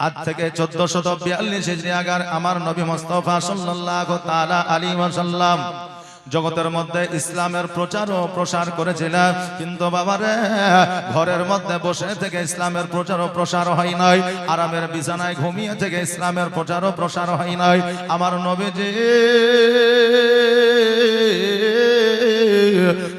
আজ থেকে 1442 হিজরি আগার আমার নবী মুস্তাফা সাল্লাল্লাহু তাআলা আলাইহি ওয়াসাল্লাম জগতের মধ্যে ইসলামের প্রচার ও প্রসার করেছিলেন। কিন্তু বাবারে, ঘরের মধ্যে বসে থেকে ইসলামের প্রচার ও প্রসার হয় নাই, আরামের বিছানায় ঘুমিয়ে থেকে ইসলামের প্রচার ও প্রসার হয় নাই। আমার নবীজি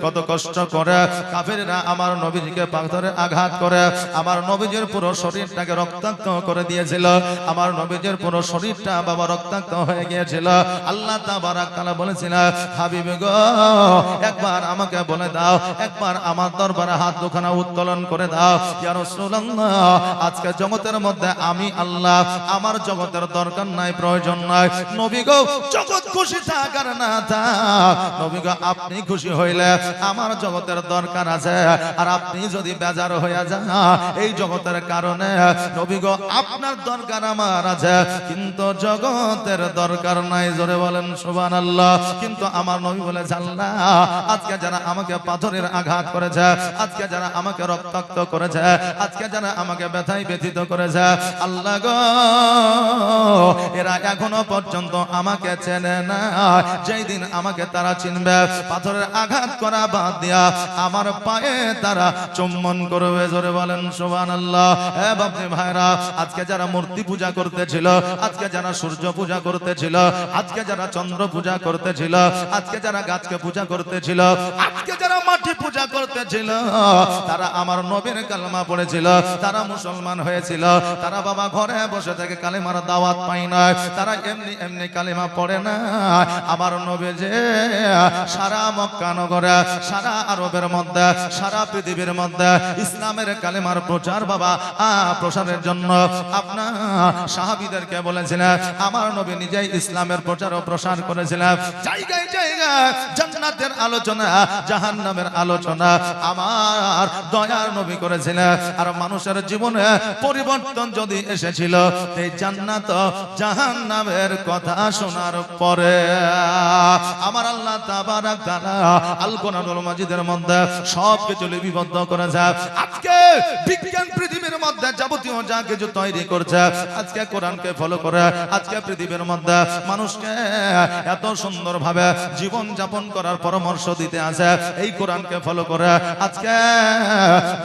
কত কষ্ট করে কাফেররা আমার নবীজিকে পাথরে আঘাত করে আমার নবীজির পুরো শরীরটাকে রক্তাক্ত করে দিয়েছিল। আমার নবীজির পুরো শরীরটা বাবা রক্তাক্ত হয়ে গিয়েছিল। আল্লাহ তাবারাক তাআলা বলেছিলেন, হাবিবে গো, একবার আমাকে বলে দাও, একবার আমার দরবারে হাত দুখানা উত্তোলন করে দাও। ইয়া রাসূলুল্লাহ, আজকে জগতের মধ্যে আমি আল্লাহ, আমার জগতের দরকার নাই, প্রয়োজন নাই। নবী গো, জগৎ খুশি থাক আর না থাক, নবী গো আপনি খুশি হইলে আমার জগতের দরকার আছে, আর আপনি যদি বেজার হয়ে যান এই জগতের কারণে, নবী গো আপনার দরকার আমার আছে, কিন্তু জগতের দরকার নাই। জোরে বলেন সুবহানাল্লাহ। কিন্তু আমার নবী বলে, আল্লাহ, আজকে যারা আমাকে পাথরের আঘাত করেছে, আজকে যারা আমাকে রক্তাক্ত করেছে, আজকে যারা আমাকে ব্যথায় ব্যথিত করেছে, আল্লাহ গো, এরা এখনো পর্যন্ত আমাকে চেনে না। যেই দিন আমাকে তারা চিনবে, পাথরের আঘাত করা বাদ দিয়া আমার পায়ে তারা চুম্বন করবে। জোরে বলেন সুবহানাল্লাহ। হে বাপরে ভাইরা, আজকে যারা মূর্তি পূজা করতেছিল, আজকে যারা সূর্য পূজা করতেছিল, আজকে যারা চন্দ্র পূজা করতেছিল, আজকে যারা গাছকে পূজা করতেছিল, আজকে যারা মাটি পূজা করতেছিল, তারা আমার নবীর কালেমা পড়েছিল, তারা মুসলমান হয়েছিল। তারা বাবা ঘরে বসে থেকে কালেমার দাওয়াত পায় না, তারা এমনি এমনি কালেমা পড়ে না। আমার নবী যে সারা মক্কা নগরে, সারা আরবের মধ্যে, সারা পৃথিবীর মধ্যে ইসলামের কালেমার প্রচার বাবা প্রসারের জন্য আপনার সাহাবীদেরকে বলেছিলেন, আমার নবী নিজেই ইসলামের প্রচার ও প্রসার করেছিলেন। জায়গায় জায়গায় জান্নাতের আলোচনা, জাহান্নামের আলোচনা আমার দয়ার নবী করেছিলেন। আর মানুষের জীবনে পরিবর্তন যদি এসেছিল এই জান্নাত জাহান্নামের কথা শোনার পরে, আমার আল্লাহ তাবারাক তাআলা আল কোরআনুল মাজিদের মধ্যে সবকিছু লিপিবদ্ধ করেছে। আজকে বিজ্ঞান পৃথিবীর মধ্যে যাবতীয় যা কিছু তৈরি করছে, আজকে কোরআনকে ফলো করে আজকে পৃথিবীর মধ্যে মানুষকে এত সুন্দরভাবে জীবন যাপন করার পরামর্শ দিতে আছে। এই কোরআনকে ফলো করে আজকে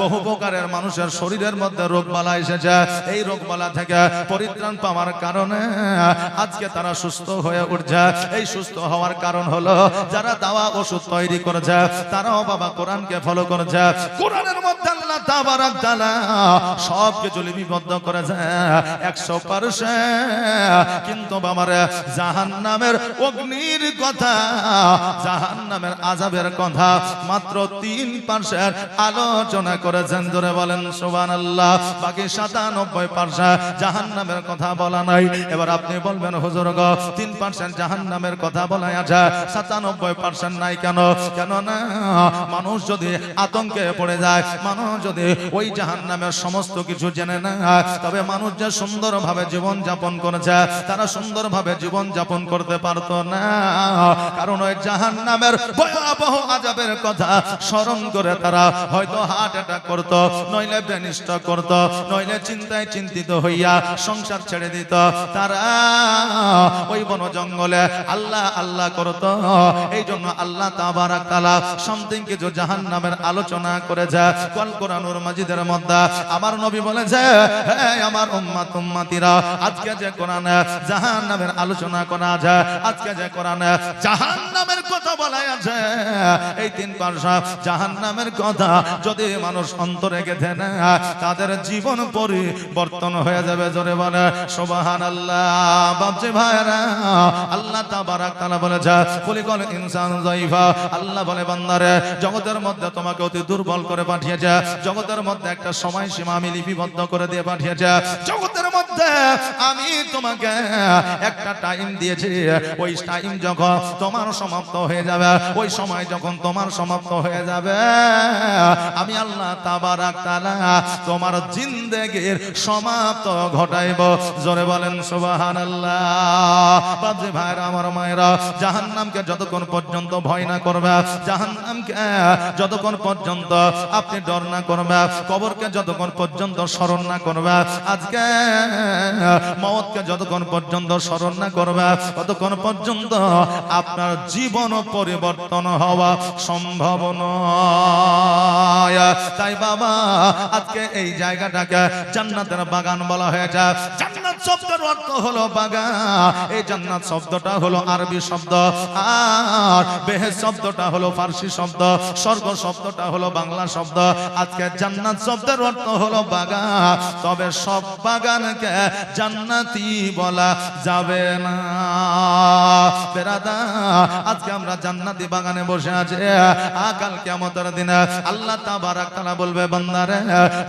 বহু প্রকারের মানুষের শরীরের মধ্যে রোগবালা এসেছে। এই রোগবালা থেকে পরিত্রাণ পাওয়ার কারণে আজকে তারা সুস্থ হয়ে উঠছে। এই সুস্থ হওয়ার কারণ হলো যারা দাওয়া ওষুধ তৈরি করেছে, তারাও বাবা কোরআনকে ফলো করেছে। কোরআনের মধ্যে আল্লাহ তাবারাক তাআলা সবকিছু লিপিবদ্ধ করেছে 100%। কিন্তু বাবারে, জাহান্নামের অগ্নির কথা, জাহান্নামের আযাবের কথা মাত্র 3% আলোচনা করেছেন। জোরে বলেন সুবহানাল্লাহ। বাকি 97% জাহান্নামের কথা বলা নাই। এবার আপনি বলবেন, হুজুর গো, 3% জাহান্নামের কথা বলা আছে, 97% নাই কেন? কেন না, মানুষ যদি আতঙ্কে পড়ে যায়, মানুষ যদি ওই জাহান্নামের সমস্ত কিছু জেনে না, তবে মানুষ যে সুন্দরভাবে জীবন যাপন করেছে, তারা সুন্দরভাবে জীবন যাপন করতে পারতো না। কারণ ওই জাহান্নামের ভয়াবহ আযাবের কথা স্মরণ করে তারা হয়তো হার্ট অ্যাটাক করত, নইলে ব্রেন স্ট্রোক করত, নইলে চিন্তায় চিন্তিত হইয়া সংসার ছেড়ে দিত। তারা ওই বন জঙ্গলে আল্লাহ আল্লাহ করত। এই জন্য আল্লাহ তাবারাক তাআলা সামথিং কিছু জাহান্নামের আলোচনা করেছে আল কোরআনুল মাজিদের মধ্যে। আমার নবী বলেছে, হে আমার উম্মত উম্মতিরা, আজকে যে কোরআনে জাহান্নামের আলোচনা করা আছে, আজকে যে কোরআনে জাহান্নামের কথা বলা আছে, এই 3% জাহান্নামের কথা যদি মানুষ অন্তরে গেঁথে নেয়, তাদের জীবন পরিবর্তন হয়ে যাবে। জোরে বলে সুবহানাল্লাহ। বাপজি ভাইরা, আল্লাহ তাবারাক তাআলা বলেছে, কুলিকাল ইনসানু যায়ফা, আল্লাহ বলে, বান্দারে, জগতের মধ্যে তোমাকে অতি দুর্বল করে পাঠিয়েছে, জগতের মধ্যে একটা সময়সীমা আমি লিপিবদ্ধ করে দিয়ে পাঠিয়েছে, জগতের মধ্যে আমি তোমাকে একটা টাইম দিয়েছি। ওই টাইম যখন তোমার সমাপ্ত হয়ে যাবে, ওই সময় যখন তোমার সমাপ্ত হয়ে যাবে, আমি আল্লাহ তাবারাক তাআলা তোমার জিন্দেগীর সমাপ্ত ঘটাইব। জোরে বলেন সুবহানাল্লাহ। বাপজি ভাইরা, আমার মায়েরা, জাহান্নামকে যতক্ষণ পর্যন্ত ভয় না করবে, জাহান্নামকে যতক্ষণ পর্যন্ত আপনি ডর না করবে, কবরকে যতক্ষণ পর্যন্ত স্মরণ না করবে, আজকে মওতকে যতক্ষণ পর্যন্ত স্মরণ না করবে ততক্ষণ পর্যন্ত আপনার জীবন পরিবর্তন হওয়া সম্ভব নয়। তাই বাবা আজকে এই জায়গাটাকে জান্নাতের বাগান বলা হয়েছে। জান্নাত শব্দের অর্থ হলো বাগান। এই জান্নাত শব্দটা হলো আরবি শব্দ, আর বেহেশত শব্দটা হলো ফার্সি শব্দ, স্বর্গ শব্দটা হলো বাংলা শব্দ। আজকে জান্নাত শব্দের অর্থ হলো বাগান, তবে সব বাগানকে জান্নাতি বলা যাবে না। বেরাদা আজকে আমরা জান্নাতি বাগানে বসে আছি, কাল কিয়ামতের দিনে আল্লাহ তাবারক তাআলা বলবে বান্দারে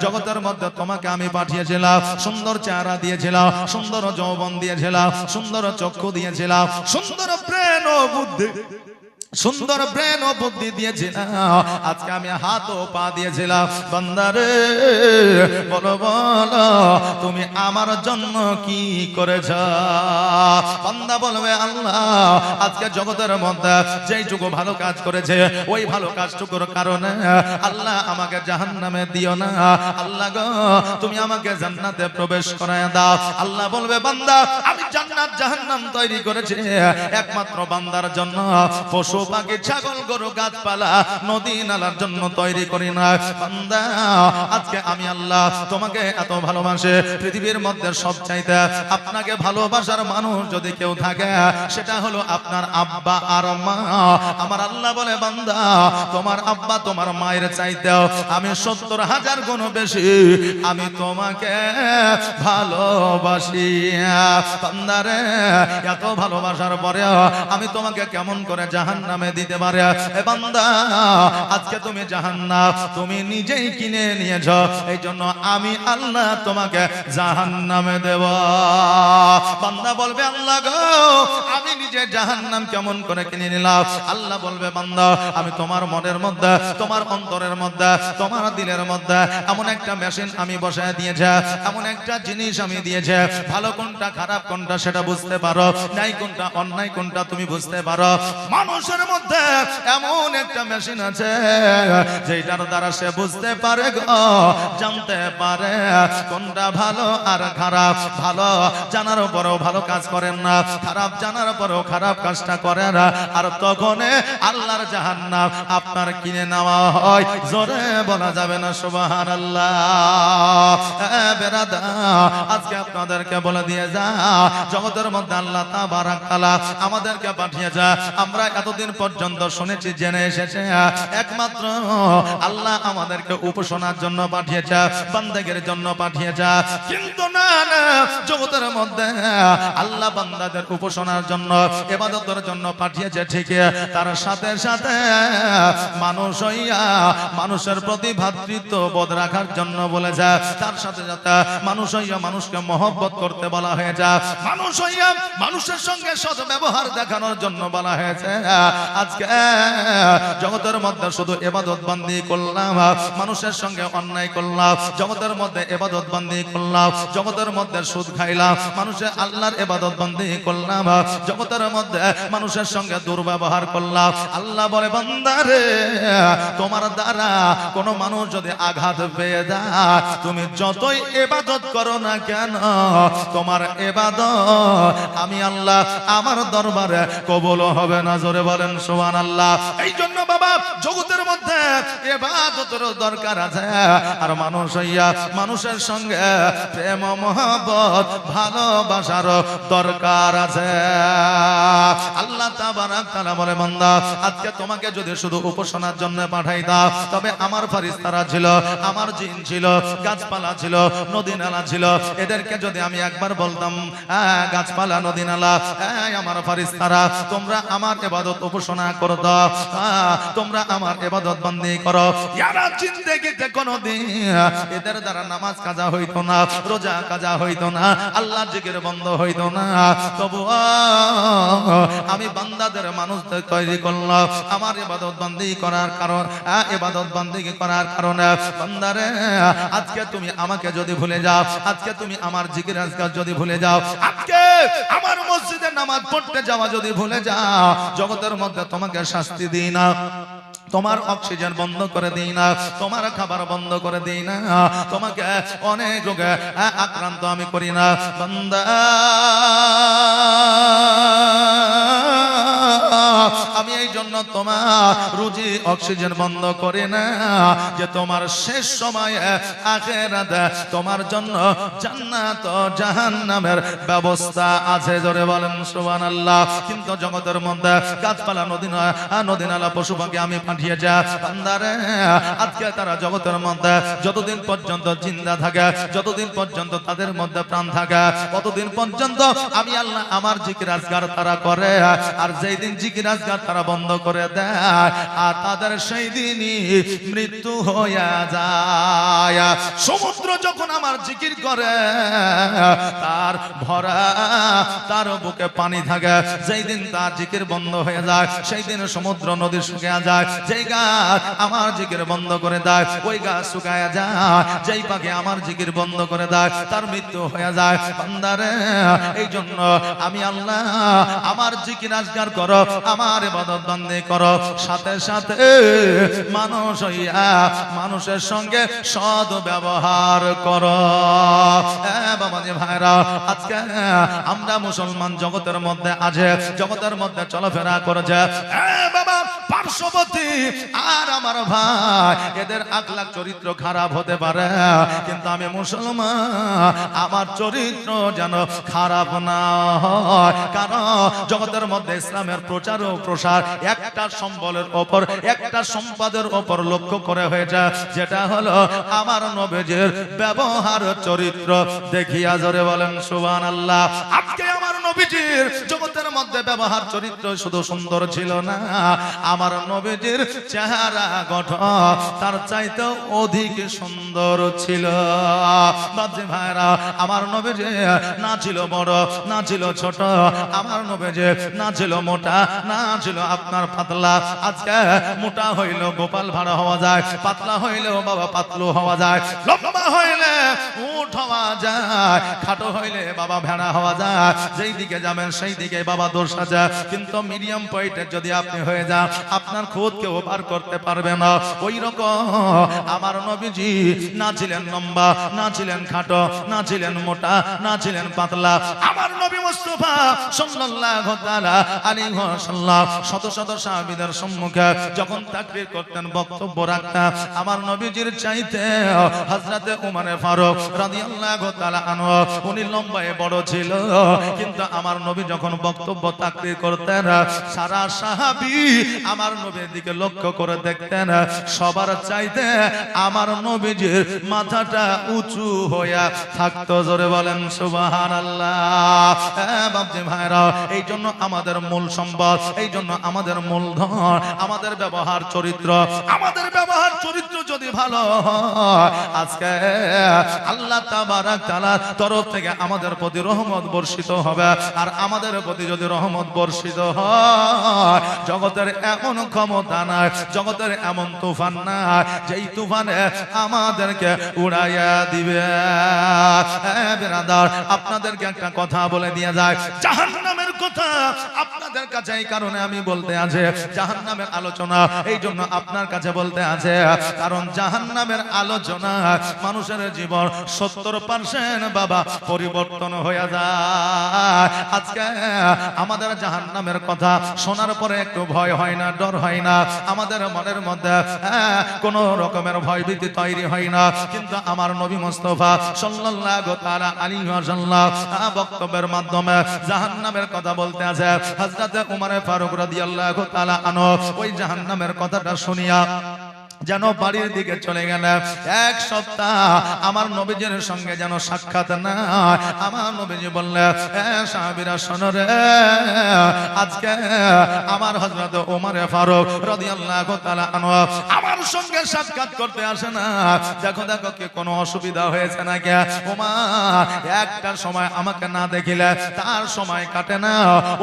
জগতের মধ্যে তোমাকে আমি পাঠিয়েছিলাম, সুন্দর চেহারা দিয়েছিলাম, সুন্দর যৌবন দিয়েছিলাম, সুন্দর চক্ষু দিয়েছিলাম, সুন্দর ব্রেন ও বুদ্ধি, সুন্দর ব্রেন ও বুদ্ধি দিয়েছিলাম, আজকে আমি হাত ও পা দিয়েছিলাম। বান্দারে বলো বলো তুমি আমার জন্য কি করেছ? বান্দা বলবে আল্লাহ আজকে জগতের মধ্যে যেইটুকু ভালো কাজ করেছে ওই ভালো কাজটুকুর কারণে আল্লাহ আমাকে জাহান্নামে দিও না, আল্লাহ গো তুমি আমাকে জান্নাতে প্রবেশ করায় দাও। আল্লাহ বলবে বান্দা আমি জান্নাত জাহান্নাম তৈরি করেছি একমাত্র বান্দার জন্য, পশু পাখি ছাগল গরু গাছপালা নদী নালার জন্য তৈরি করি না। বান্দা আজকে আমি আল্লাহ তোমাকে এত ভালোবাসে, পৃথিবীর মধ্যে সবচাইতে আপনাকে ভালোবাসার মানুষ যদি কেউ থাকে সেটা হলো আপনার আব্বা আর মা। আমার আল্লাহ বলে বান্দা তোমার আব্বা তোমার মায়ের চাইতেও আমি 70,000 গুণ বেশি আমি তোমাকে ভালোবাসি। বান্দারে এত ভালোবাসার পরে আমি তোমাকে কেমন করে জাহান্নামে দিতে পারে? এ বান্দা আজকে তুমি জাহান্নাম তুমি নিজেই কিনে নিয়েছ, এই জন্য আমি আল্লাহ তোমাকে জাহান্নামে দেব। বান্দা বলবে আল্লাহ গো আমি নিজে জাহান্নাম কেমন করে কিনে নিলাম? আল্লাহ বলবে বান্দা আমি তোমার মনের মধ্যে, তোমার অন্তরের মধ্যে, তোমার দিলের মধ্যে এমন একটা মেশিন আমি বসায় দিয়েছে, এমন একটা জিনিস আমি দিয়েছে, ভালো কোনটা খারাপ কোনটা সেটা বুঝতে পারো, ন্যায় কোনটা অন্যায় কোনটা তুমি বুঝতে পারো। মানুষের মধ্যে এমন একটা মেশিন আছে যেটার দ্বারা সে বুঝতে পারে গো, জানতে পারে কোনটা ভালো আর খারাপ। ভালো জানার পরেও ভালো কাজ করেন না, খারাপ জানার পরেও খারাপ কাজটা করেন না, আর তখন আল্লাহর জাহান্নাম আপনার কিনে নেওয়া হয়। জোরে বলা যাবে না সুবহানাল্লাহ। বেরাদা আজকে আপনাদেরকে বলে দিয়ে যা জগতের মধ্যে আল্লাহ তাবারক তাআলা আমাদেরকে পাঠিয়ে যা। আমরা এতদিন পর্যন্ত শুনেছি জেনে এসেছে একমাত্র আল্লাহ আমাদেরকে উপাসনার জন্য পাঠিয়েছে, বান্দাদের জন্য পাঠিয়েছে, কিন্তু না না জগতের মধ্যে আল্লাহ বান্দাদের উপাসনার জন্য ইবাদতের জন্য পাঠিয়েছে ঠিকই, তার সাথে সাথে মানুষ হইয়া মানুষের প্রতি ভ্রাতৃত্ব বোধ রাখার জন্য বলেছে, তার সাথে সাথে মানুষ হইয়া মানুষকে মহব্বত করতে বলা হয়েছে, মানুষ হইয়া মানুষের সঙ্গে সৎ ব্যবহার দেখানোর জন্য বলা হয়েছে। আজকে জগতের মধ্যে শুধু ইবাদত বান্দি করলাম, মানুষের সঙ্গে অন্যায় করলাম, জগতের মধ্যে ইবাদত বান্দি করলাম, জগতের মধ্যে সুদ খাইলাম, মানুষের আল্লাহর ইবাদত বান্দি করলাম, জগতের মধ্যে মানুষের সঙ্গে দুর্ব্যবহার করলাম। আল্লাহ বলে বান্দারে তোমার দ্বারা কোনো মানুষ যদি আঘাত পেয়ে যায় তুমি যতই ইবাদত করো না কেন তোমার ইবাদত আমি আল্লাহ আমার দরবারে কবুল হবে না। জোরে বলেন সুবহানাল্লাহ। এই জন্য বাবা জগতের মধ্যে ইবাদতের দরকার আছে, আর মানুষ হইয়া মানুষের সঙ্গে প্রেম মহব্বত ভালোবাসার দরকার আছে। আল্লাহ তাবারক তাআলা বলে বান্দা আজকে তোমাকে যদি শুধু উপাসনার জন্য পাঠাই দাও তবে আমার ফেরেশতারা ছিল, আমার জিন ছিল, গাছপালা ছিল, নদী নালা ছিল, এদেরকে যদি আমি একবার বলতাম গাছপালা নদী নালা আমার ফেরেশতারা তোমরা আমার ইবাদত উপাসনা করো, তোমরা আমার ইবাদত বন্দি করো, ইয়ারা জিন্দেগিতে কোনদিন এদের দ্বারা নামাজ কাজা হইতো না, রোজা কাজা হইতো না, আল্লাহর জিকির বন্ধ হইতো না, তবু আমি বান্দাদের মানুষদের তৈরি করলাম আমার ইবাদত বন্দি করার কারণ, ইবাদত বন্দি করার কারণে। বান্দারে আজকে তুমি আমাকে যদি ভুলে যাও, আজকে তুমি আমার জিকির আজকার যদি ভুলে যাও, আজকে আমার মসজিদে নামাজ পড়তে যাওয়া যদি ভুলে যাও, জগতের মধ্যে তোমাকে শাস্তি দিই না, তোমার অক্সিজেন বন্ধ করে দেই না, তোমার খাবার বন্ধ করে দেই না, তোমাকে অনেক রোগে আক্রান্ত আমি করি না বান্দা। আমি এই জন্য তোমার রুজি অক্সিজেন বন্ধ করে না, যে তোমার শেষ সময়ে আখিরাতে তোমার জন্য জান্নাত ও জাহান্নামের ব্যবস্থা আছে। জোরে বলেন সুবহানাল্লাহ। কিন্তু জগতের মধ্যে গাছপালা নদী নালা পশু পাখি আমি পাঠিয়ে যা বান্দারে, আজকে তারা জগতের মধ্যে যতদিন পর্যন্ত জিন্দা থাকে, যতদিন পর্যন্ত তাদের মধ্যে প্রাণ থাকে, ততদিন পর্যন্ত আমি আল্লাহ আমার জিকির আজকার তারা করে। আর যেই দিন জিকির আজকার তারা বন্ধ করে দেয়, আর তাদের সেই দিনই মৃত্যু হয়ে যায়। সমুদ্র যখন আমার জিকির করে তার ভরা তার বুকে পানি থাকে, যেই দিন তার জিকির বন্ধ হয়ে যায় সেই দিন সমুদ্র নদী শুকিয়ে যায়। যেই গাছ আমার জিকির বন্ধ করে দেয় ওই গাছ শুকায় যায়, যেই পাখি আমার জিকির বন্ধ করে দেয় তার মৃত্যু হয়ে যায় বান্দারে। এই জন্য আমি আল্লাহ আমার জিকির আজকার করো, আমার ইবাদত বন্দেগি করো, সাথে সাথে মানুষ হইয়া মানুষের সঙ্গে সদ ব্যবহার করো। বাবাজি ভাইরা, আজকে আমরা মুসলমান জগতের মধ্যে আছে, জগতের মধ্যে চলাফেরা করেছে বাবা পার্শ্ববর্তী আর আমার ভাই, এদের আখলাক চরিত্র খারাপ হতে পারে, কিন্তু আমি মুসলমান, আমার চরিত্র যেন খারাপ না হয়। কারণ জগতের মধ্যে ইসলামের প্রচার ও প্রসার একটা সম্বলের ওপর, একটা সম্পদের ওপর লক্ষ্য করে হয়েছে, যেটা হলো আমার নবীজির ব্যবহার চরিত্র দেখিয়া। জোরে বলেন সুবহানাল্লাহ। আজকে আমার নবীজির জগতের মধ্যে ব্যবহার চরিত্র শুধু সুন্দর ছিল না, আমার নবীজির চেহারা গঠন তার চাইতে অধিক সুন্দর ছিল। বাজি ভাইরা, আমার নবীজি না ছিল বড়, না ছিল ছোট, আমার নবীজি না ছিল মোটা, না ছিল আপনার পাতলা। আজকে মোটা হইলেও গোপাল ভাড়া হওয়া যায়, পাতলা হইলেও বাবা পাতলু হওয়া যায়, লম্বা হইলে উট হওয়া যায়, খাটো হইলে বাবা ভেড়া হওয়া যায়, যেই দিকে যাবেন সেই দিকে বাবা দোষ আছে। কিন্তু মিডিয়াম পয়েন্টের যদি আপনি হয়ে যান, আপনার খুদ কেউ পার করতে পারবে না। ওই রকম আমার নবীজি না ছিলেন লম্বা, না ছিলেন খাটো, না ছিলেন মোটা, না ছিলেন পাতলা। আমার নবী মুস্তাফা সাল্লাল্লাহু তাআলা আলাইহি ওয়াসাল্লাম শত শত সাহাবীদের সম্মুখে যখন তাকবীর করতেন, বক্তব্য রাখতেন, আমার নবীজির চাইতে হযরতে ওমর ফারুক রাদিয়াল্লাহু তাআলা আনহু উনি লম্বায় বড় ছিল, কিন্তু আমার নবী যখন বক্তব্য তাকবীর করতেন, সারা সাহাবী আমার নবীর দিকে লক্ষ্য করে দেখতেন, সবার চাইতে আমার নবীজির মাথাটা উঁচু হইয়া থাকতো। জোরে বলেন সুবহানাল্লাহ। বাপজি ভাইরা, এই জন্য আমাদের মূল সম্পদ, এই জন্য আমাদের মূলধন আমাদের ব্যবহার চরিত্র। আমাদের ব্যবহার চরিত্র যদি ভালো হয়, আজকে আল্লাহ তাবারাক তাআলার তরফ থেকে আমাদের প্রতি রহমত বর্ষিত হবে। আর আমাদের প্রতি যদি রহমত বর্ষিত হয়, জগতের এমন ক্ষমতা নাই, জগতের এমন তুফান নাই, যেই তুফানে আমাদেরকে উড়াইয়া দিবে। বিরাদার, আপনাদেরকে একটা কথা বলে দিয়ে যায়, জাহান্নামের কথা আপনাদের কাছে এই কারণে আমি বলতে আছে, জাহান্নামের আলোচনা এই জন্য আপনার কাছে বলতে আছে, কারণ জাহান্নামের আলোচনা মানুষের জীবন 70% বাবা পরিবর্তন হয়ে যায়। আজকে আমাদের জাহান্নামের কথা শোনার পরে একটু ভয় হয় না, ডর হয় না, আমাদের মনের মধ্যে কোনো রকমের ভয়ভীতি তৈরি হয় না। কিন্তু আমার নবী মুস্তাফা সাল্লাল্লাহু তাআলা আলাইহি ওয়াসাল্লাম বক্তব্যের মাধ্যমে জাহান্নামের কথা বলতে আছে। হযরতে ওমর ফারুক রাদিয়াল্লাহু তাআলা আনহু ওই জাহান্নামের কথাটা শুনিয়া যেন বাড়ির দিকে চলে গেলেন। এক সপ্তাহ আমার নবীজির সঙ্গে যেন সাক্ষাৎ না। আমার নবীজি বললেন, সাহাবীরা শোনো রে, আজকে আমার হযরত ওমর ফারুক রাদিয়াল্লাহু তাআলা আনহু আমার সঙ্গে সাক্ষাৎ করতে আসে না। দেখো দেখো কি কোনো অসুবিধা হয়েছে নাকি? ওমর একটা সময় আমাকে না দেখিলে তার সময় কাটে না।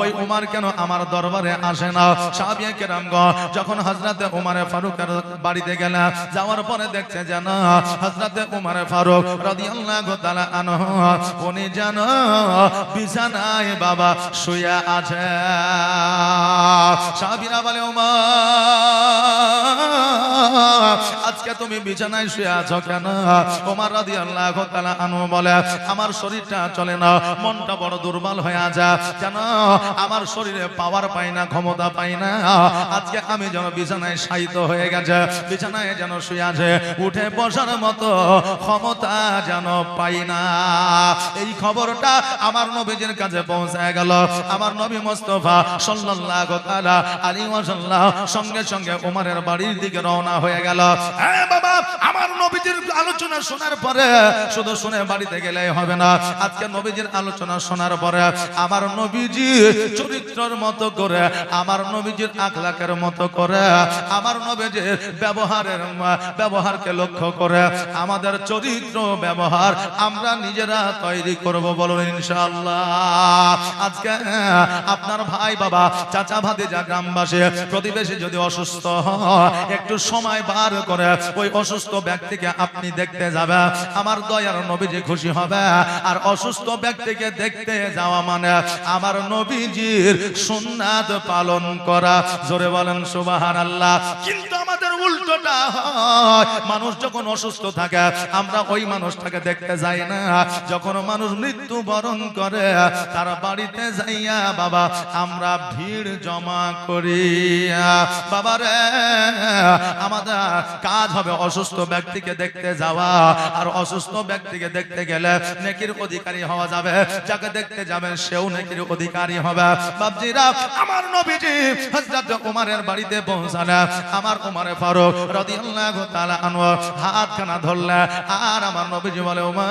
ওই ওমর কেন আমার দরবারে আসে না? সাহাবী কেরামগণ যখন হযরত ওমর ফারুকের বাড়িতে গেলেন, যাওয়ার পরে দেখছে যেন হযরত ওমর ফারুক রাদিয়াল্লাহু তাআলা আনহু উনি যেন বিছানায় বাবা শুয়ে আছে। সাহাবীরা বলে, ওমর আজকে তুমি বিছানায় শুয়ে আছো কেন? ওমর রাদিয়াল্লাহু তাআলা আনহু বলে, আমার শরীরটা চলে না, মনটা বড় দুর্বল হয়ে আছে, কেন আমার শরীরে পাওয়ার পাই না, ক্ষমতা পাই না। আজকে আমি যেন বিছানায় শায়িত হয়ে গেছে, বিছানায় যেন শুয়ে আছে, উঠে বসার মতো ক্ষমতা যেন পাই না। এই খবরটা আমার নবীজির কাছে পৌঁছায় গেল। আমার নবী মুস্তাফা সাল্লাল্লাহু তাআলা আলাইহি ওয়াসাল্লাম সঙ্গে সঙ্গে ওমরের বাড়ির দিকে রওনা হয়ে গেল। হ্যাঁ বাবা, আমার নবীজির আলোচনা শোনার পরে শুধু শুনে বাড়িতে গেলেই হবে না, আজকে নবীজির আলোচনা শোনার পরে আমার নবীজি চরিত্রের মতো করে, আমার নবীজির আখলাকের মতো করে, আমার নবীজির ব্যবহারকে লক্ষ্য করে আমাদের চরিত্র ব্যবহার আমরা নিজেরা তৈরি করব, বলুন ইনশাআল্লাহ। আজকে আপনার ভাই বাবা, চাচা ভাতিজা, গ্রামবাসী, প্রতিবেশী যদি অসুস্থ হয়, একটু সময় বার করে ওই অসুস্থ ব্যক্তিকে আপনি দেখতে যাবেন, আমার দয়ার নবীজি খুশি হবে। আর অসুস্থ ব্যক্তিকে দেখতে যাওয়া মানে আমার নবীজির সুন্নাত পালন করা, জোরে বলেন সুবহানাল্লাহ। কিন্তু আমাদের উল্টোটা হয়, মানুষ যখন অসুস্থ থাকে আমরা ওই মানুষটাকে দেখতে যাই না, যখন মানুষ মৃত্যুবরণ করে তার বাড়িতে যাইয়া বাবা আমরা ভিড় জমা করি। বাবারে, আমাদের কাজ হবে অসুস্থ ব্যক্তিকে দেখতে যাওয়া, আর অসুস্থ ব্যক্তিকে দেখতে গেলে নেকির অধিকারী হওয়া যাবে, যাকে দেখতে যাবেন সেও নেকির অধিকারী হবে। বাপজিরা, আমার নবীজি হযরত ওমরের বাড়িতে পৌঁছালেন। আমার ওমর ফারুক রাদিয়াল্লাহু তাআলা আনহু হাতখানা ধরলেন, আর আমার নবীজি বলে, ওমর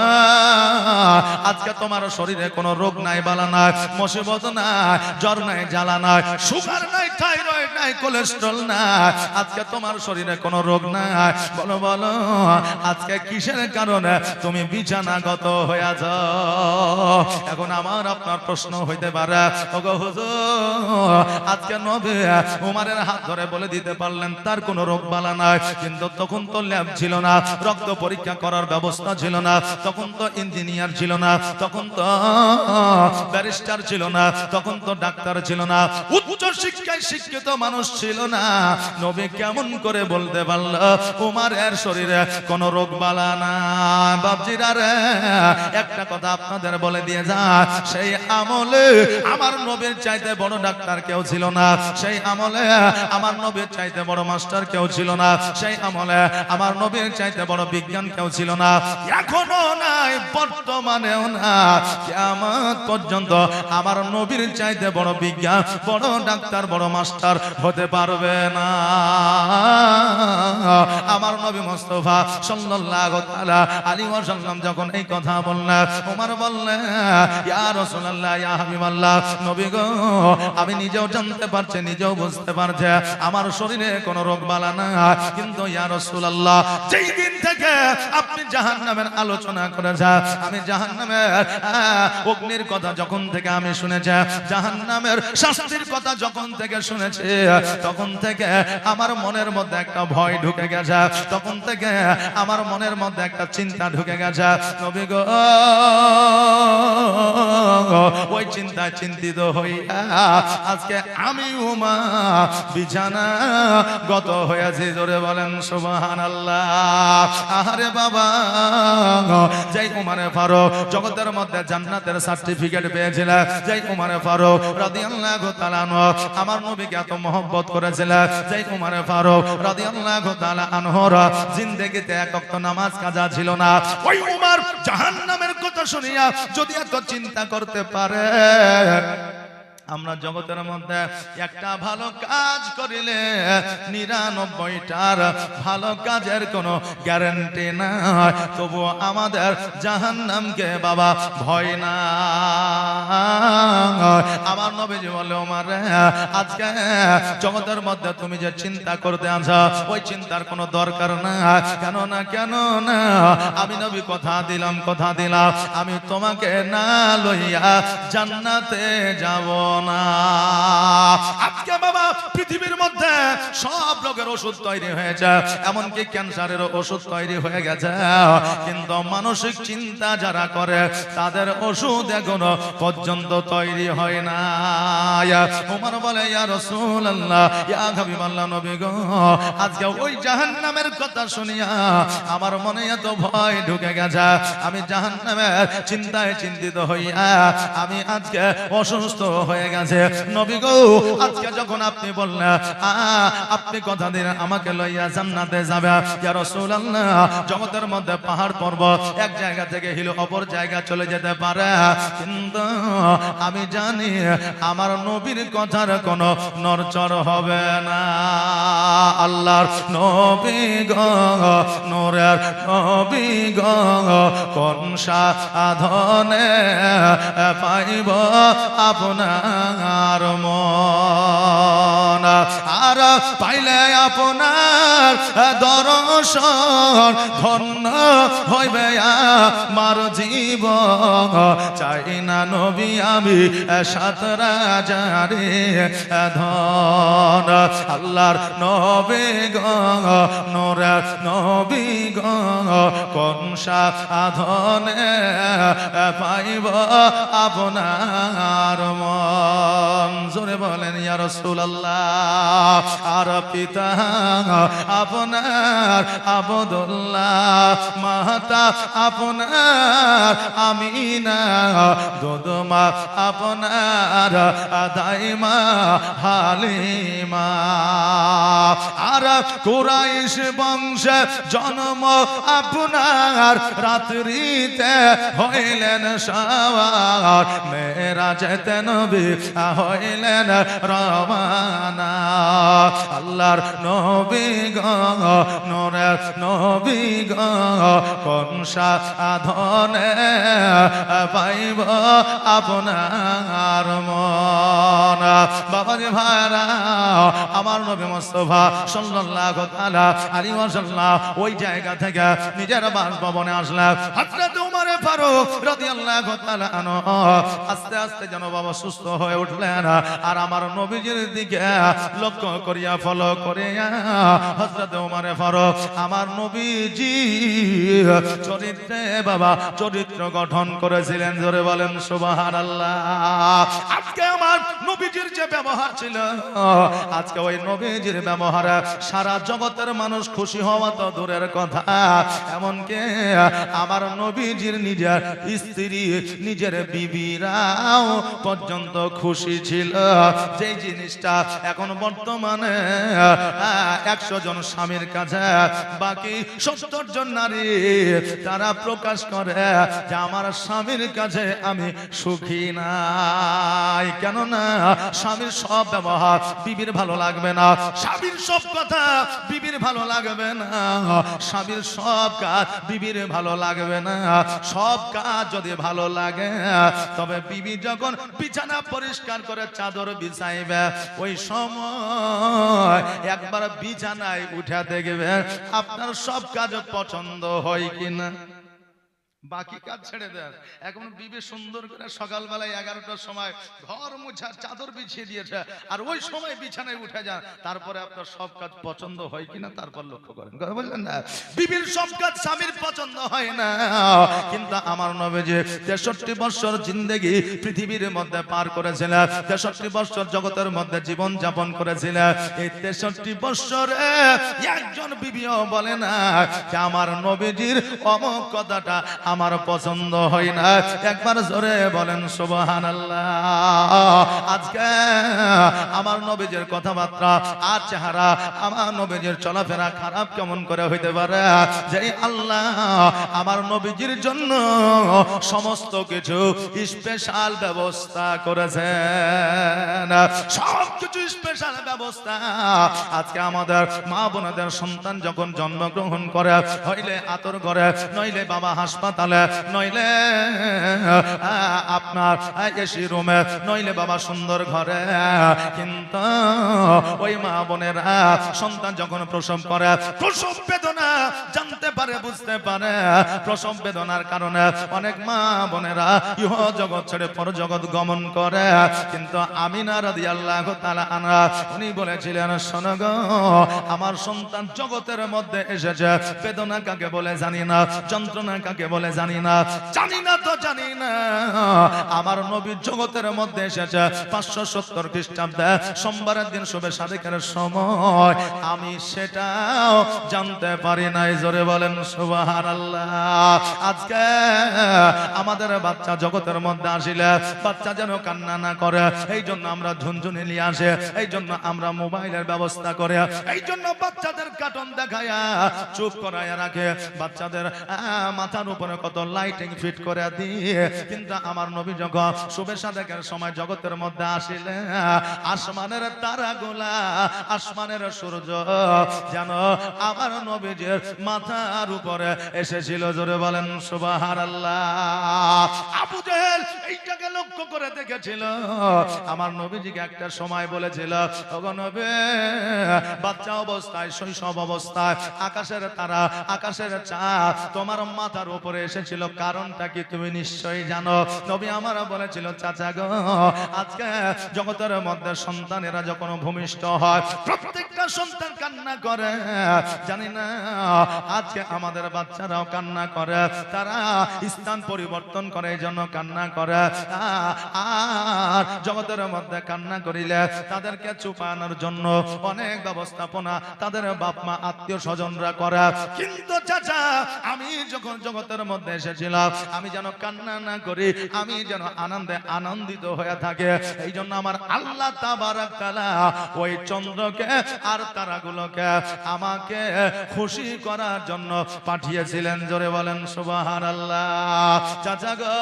আজকে তোমার শরীরে কোনো রোগ নাই, বালা নাই, মুসিবত নাই, জ্বর নাই, জ্বালা নাই, সুগার নাই, থাইরয়েড নাই, কোলেস্টেরল নাই, আজকে তোমার শরীরে কোনো রোগ নাই। বলো বলো, আজকে কিসের কারণে তুমি বিছানাগত হয়ে আছো? এখন আমার আপনার প্রশ্ন হইতে পারে, ওগো হুজুর, আজকে নবী ওমরের হাত ধরে বলে দিতে পারলেন তার কোনো রোগ বালা নাই, কিন্তু তখন তো ল্যাব ছিল না, রক্ত পরীক্ষা করার ব্যবস্থা ছিল না, তখন তো ইঞ্জিনিয়ার ছিল না, তখন তো ব্যারিস্টার ছিল না, তখন তো ডাক্তার ছিল না, উচ্চ শিক্ষায় শিক্ষিত মানুষ ছিল না। নবী কেমন করে বলতে পারল ওমরের শরীরে কোনো রোগ বালা না? বাপজিরা রে, একটা কথা আপনাদের বলে দিয়ে যা, সেই আমলে আমার নবীর চাইতে বড় ডাক্তার কেউ ছিল না, সেই আমলে আমার নবীর চাইতে বড় মাস্টার কেউ ছিল না, সেই আমলে আমার নবীর চাইতে বড় বিজ্ঞান কেউ ছিল না, এখনো নাই, বর্তমানেও না, কিয়ামত পর্যন্ত আমার নবীর চাইতে বড় বিজ্ঞান, বড় ডাক্তার, বড় মাস্টার হতে পারবে না। আমার নবী মুস্তাফা সাল্লাল্লাহু তাআলা আলাইহি ওয়াসাল্লাম যখন এই কথা বললেন, ওমর বললেন, ইয়া রাসূলুল্লাহ, ইয়া হাবিবাল্লাহ, নবী গো, আমি নিজেও জানতে পারছি, নিজেও বুঝতে পারছি আমার শরীরে কোনো রোগ বালা না, কিন্তু ইয়া রাসূলুল্লাহ, যেই দিন থেকে আপনি জাহান্নামের আলোচনা করেছেন, আমি জাহান্নামের অগ্নির কথা যখন থেকে আমি শুনেছি, জাহান্নামের শাস্তির কথা যখন থেকে শুনেছি, তখন থেকে আমার মনের মধ্যে একটা ভয় ঢুকে গেছে, তখন থেকে আমার মনের মধ্যে একটা চিন্তা ঢুকে গেছে। নবী গো, ওই চিন্তায় চিন্তিত হইয়া আজকে আমি উমা বিছানা গত হয়েছি, জোরে বলেন সুবহানাল্লাহ। আরে বাবা, যেই উমরে ফারুক জগতের মধ্যে জান্নাতের সার্টিফিকেট পেয়েছিল, যেই উমরে ফারুক রাদিয়াল্লাহু তাআলা আনহু আমার নবীকে এত মহব্বত করেছিল, যেই উমরে ফারুক রাদিয়াল্লাহু তাআলা আনহুর জিন্দেগিতে এক ওয়াক্ত নামাজ কাজা ছিল না, ওই উমর জাহান্নামের কথা শুনিয়া যদি এত চিন্তা করতে পারে, আমরা জগতের মধ্যে একটা ভালো কাজ করিলে 99টার ভালো কাজের কোনো গ্যারান্টি নাই, তবু আমাদের জাহান্নামকে বাবা ভয় না। আমার নবীজি বলে, ওমর আজকে জগতের মধ্যে তুমি যে চিন্তা করতে আছো, ওই চিন্তার কোনো দরকার না। কেন না, কেন না, আমি নবী কথা দিলাম, আমি তোমাকে না লইয়া জান্নাতে যাব না। আজকে বাবা পৃথিবীর মধ্যে সব রোগের ওষুধ তৈরি হয়েছে, এমনকি ক্যান্সারের ওষুধ তৈরি হয়ে গেছে, কিন্তু মানসিক চিন্তা যারা করে তাদের ওষুধ এখনো পর্যন্ত তৈরি হয় না। ওমর বলে ইয়া রাসূলুল্লাহ, ইয়া হাবিবাল্লাহ, নবী গো, আজকে ওই জাহান্নামের কথা শুনিয়া আমার মনে এত ভয় ঢুকে গেছে, আমি জাহান্নামের চিন্তায় চিন্তিত হইয়া আমি আজকে অসুস্থ হয়ে গেছে। নবী গো, আজকে যখন আপনি বললেন আপনি কথা দিন আমাকে লইয়া জান্নাতে যাবে, ইয়া রাসূলুল্লাহ, জগতের মধ্যে পাহাড় পর্বত এক জায়গা থেকে হিল অপর জায়গা চলে যেতে পারে, কিন্তু আমি জানি আমার নবীর কথার কোনো নড়চড় হবে না। আল্লাহর নবী গো, নূরের নবী গো, কোন সাধনে পাইব আপনার মন, আর পাইলে আপনার দর্শন ধন্য হইবে আমার জীবন। চাই না নবী আমি সাত রাজারে ধন। আল্লাহর নবী গো, নূরের নবী গো, কোন সাধনে পাইব আপনার মন। জোরে বলেন ইয়া রাসূলুল্লাহ। আর পিতা আপনার আবদুল্লাহ, মাতা আপনার আমিনা, দুধমা আপনার দাইমা হালিমা। আর কুরাইশ বংশে জন্ম আপনার, রাত্রিতে হইলেন সওয়ার, মেরাজেতে নবী হইলেন রওয়ানা। আল্লাহর নবী গো, নূরের নবী গো, কোন সাধনে পাইব আপনার মন। বাবাজি ভাইরা, আমার নবী মুস্তাফা সাল্লাল্লাহু তাআলা আলাইহি ওয়াসাল্লাম ওই জায়গা থেকে নিজের বাসভবনে আসলেন। হযরত ওমর ফারুক রাদিয়াল্লাহু তাআলা আনহু আস্তে আস্তে যেন বাবা সুস্থ হয়ে উঠলেন, আর আমার নবীজির দিকে লক্ষ্য করিয়া ফলো করিয়া হযরত ওমর ফারুক আমার নবীজি চরিত্রে বাবা চরিত্র গঠন করেছিলেন। জোরে বলেন সুবহানাল্লাহ। আজকে আমার নবীজির যে ব্যবহার ছিল, আজকে ওই নবীজির ব্যবহারে সারা জগতের মানুষ খুশি হওয়া তো দূরের কথা, এমনকি আমার নবীজির নিজের স্ত্রী, নিজের বিবিরাও পর্যন্ত খুশি ছিল। যে জিনিসটা এখন বর্তমানে 100 জন স্বামীর কাছে বাকি 70 জন নারী তারা প্রকাশ করে যে আমার স্বামীর কাছে আমি সুখী নাই। কেননা স্বামীর সব ব্যবহার বিবির ভালো লাগবে না, স্বামীর সব কথা বিবির ভালো লাগবে না, স্বামীর সব কাজ বিবির ভালো লাগবে না। সব কাজ যদি ভালো লাগে, তবে বিবি যখন বিছানা পরিষ্কার করে চাদর বিছাইবে, ওই সময় একবার বিছানায় উঠে দেখবে আপনার সব কাজ পছন্দ হয় কিনা। বাকি কাজ ছেড়ে দেন, এখন বিবি সুন্দর করে সকালবেলায় 11টার সময় ঘর মুছা চাদর বিছিয়ে দিয়েছে, আর ওই সময় বিছানায় উঠে যান, তারপরে আপনার সব কাজ পছন্দ হয় কিনা তারপর লক্ষ্য করেন। কথা বললেন না? বিবির সব কাজ স্বামীর পছন্দ হয় না, কিন্তু আমার নবীজি 63 বছর জিন্দেগি পৃথিবীর মধ্যে পার করেছিলেন, 63 বছর জগতের মধ্যে জীবন যাপন করেছিলেন। এই 63 বছরে একজন বিবিও বলে না যে আমার নবীজির অমুক কথাটা আমার পছন্দ হয় না। একবার জোরে বলেন সুবহানাল্লাহ। আজকে আমার নবীজির কথাবার্তা আর চেহারা, আমার নবীজির চলাফেরা খারাপ কেমন করে হইতে পারে? যে আল্লাহ আমার নবীজির জন্য সমস্ত কিছু স্পেশাল ব্যবস্থা করেছেন, সব কিছু স্পেশাল ব্যবস্থা। আজকে আমাদের মা বোনদের সন্তান যখন জন্মগ্রহণ করে, হইলে আতর করে, নইলে বাবা হাসপাতাল হাসপাতালে, নইলে আপনার এসি রুমে, নইলে বাবা সুন্দর ঘরে। কিন্তু ওই মা বোনেরা সন্তান যখন প্রসব করে, প্রসব বেদনা জানতে পারে, বুঝতে পারে, প্রসব বেদনার কারণে অনেক মা বোনেরা ইহ জগৎ ছেড়ে পর জগৎ গমন করে। কিন্তু আমিনা রাদিয়াল্লাহু তাআলা আনহা উনি বলেছিলেন, শোনো গো, আমার সন্তান জগতের মধ্যে এসেছে, বেদনা কাকে বলে জানি না, যন্ত্রণা কাকে বলে জানি না, জানি না তো জানি না। আমার নবী জগতের মধ্যে এসেছে 570 খ্রিস্টাব্দে সোমবারের দিন শুভে সাদেকের সময়, আমি সেটাও জানতে পারি নাই। জোরে বলেন সুবহানাল্লাহ। আজকে আমাদের বাচ্চা জগতের মধ্যে আসিলে বাচ্চা যেন কান্না না করে, এই জন্য আমরা ঝুনঝুনি নিয়ে আসে, এই জন্য আমরা মোবাইলের ব্যবস্থা করে, এই জন্য বাচ্চাদের কার্টুন দেখায়া চুপ করায়া রাখে, বাচ্চাদের মাথার উপরে কত লাইটিং ফিট করে দিয়ে। কিন্তু আমার নবী যখন শুভে সাদেকের সময় জগতের মধ্যে আসিলে আসমানের তারাগুলা, আসমানের সূর্য যেন আমার নবীজির মাথার উপরে এসেছিল। জোরে বলেন সুবহানাল্লাহ। আবু জেহেল এইটাকে লক্ষ্য করে দেখেছিল, আমার নবীজিকে একটা সময় বলেছিল, ওগো নবী, বাচ্চা অবস্থায়, শৈশব অবস্থায় আকাশের তারা, আকাশের চাঁদ তোমার মাথার উপরে এসেছিল, কারণটা কি তুমি নিশ্চয়ই জানো। নবী আমার বলেছিল, চাচা গো, আজকে জগতের মধ্যে সন্তানেরা যখন ভূমিষ্ঠ হয়, প্রত্যেকটা সন্তান কান্না করে, জানি না আজকে আমাদের বাচ্চারাও কান্না করে, তারা স্থান পরিবর্তন করে এই জন্য কান্না করে। আর জগতের মধ্যে কান্না করিলে তাদেরকে চুপানোর জন্য অনেক ব্যবস্থাপনা তাদের বাপ মা আত্মীয় স্বজনরা করে। কিন্তু চাচা, আমি যখন জগতের মধ্যে এসেছিলাম, আমি যেন কান্না না করি, আমি যেন আনন্দে আনন্দিত হয়ে থাকে। এই জন্য আমার আল্লাহ তাবারাক তাআলা ওই চন্দ্রকে আর তারাগুলোকে আমাকে খুশি করার জন্য পাঠিয়েছিলেন। জোরে বলেন সুবহানাল্লাহ। চাচা গো,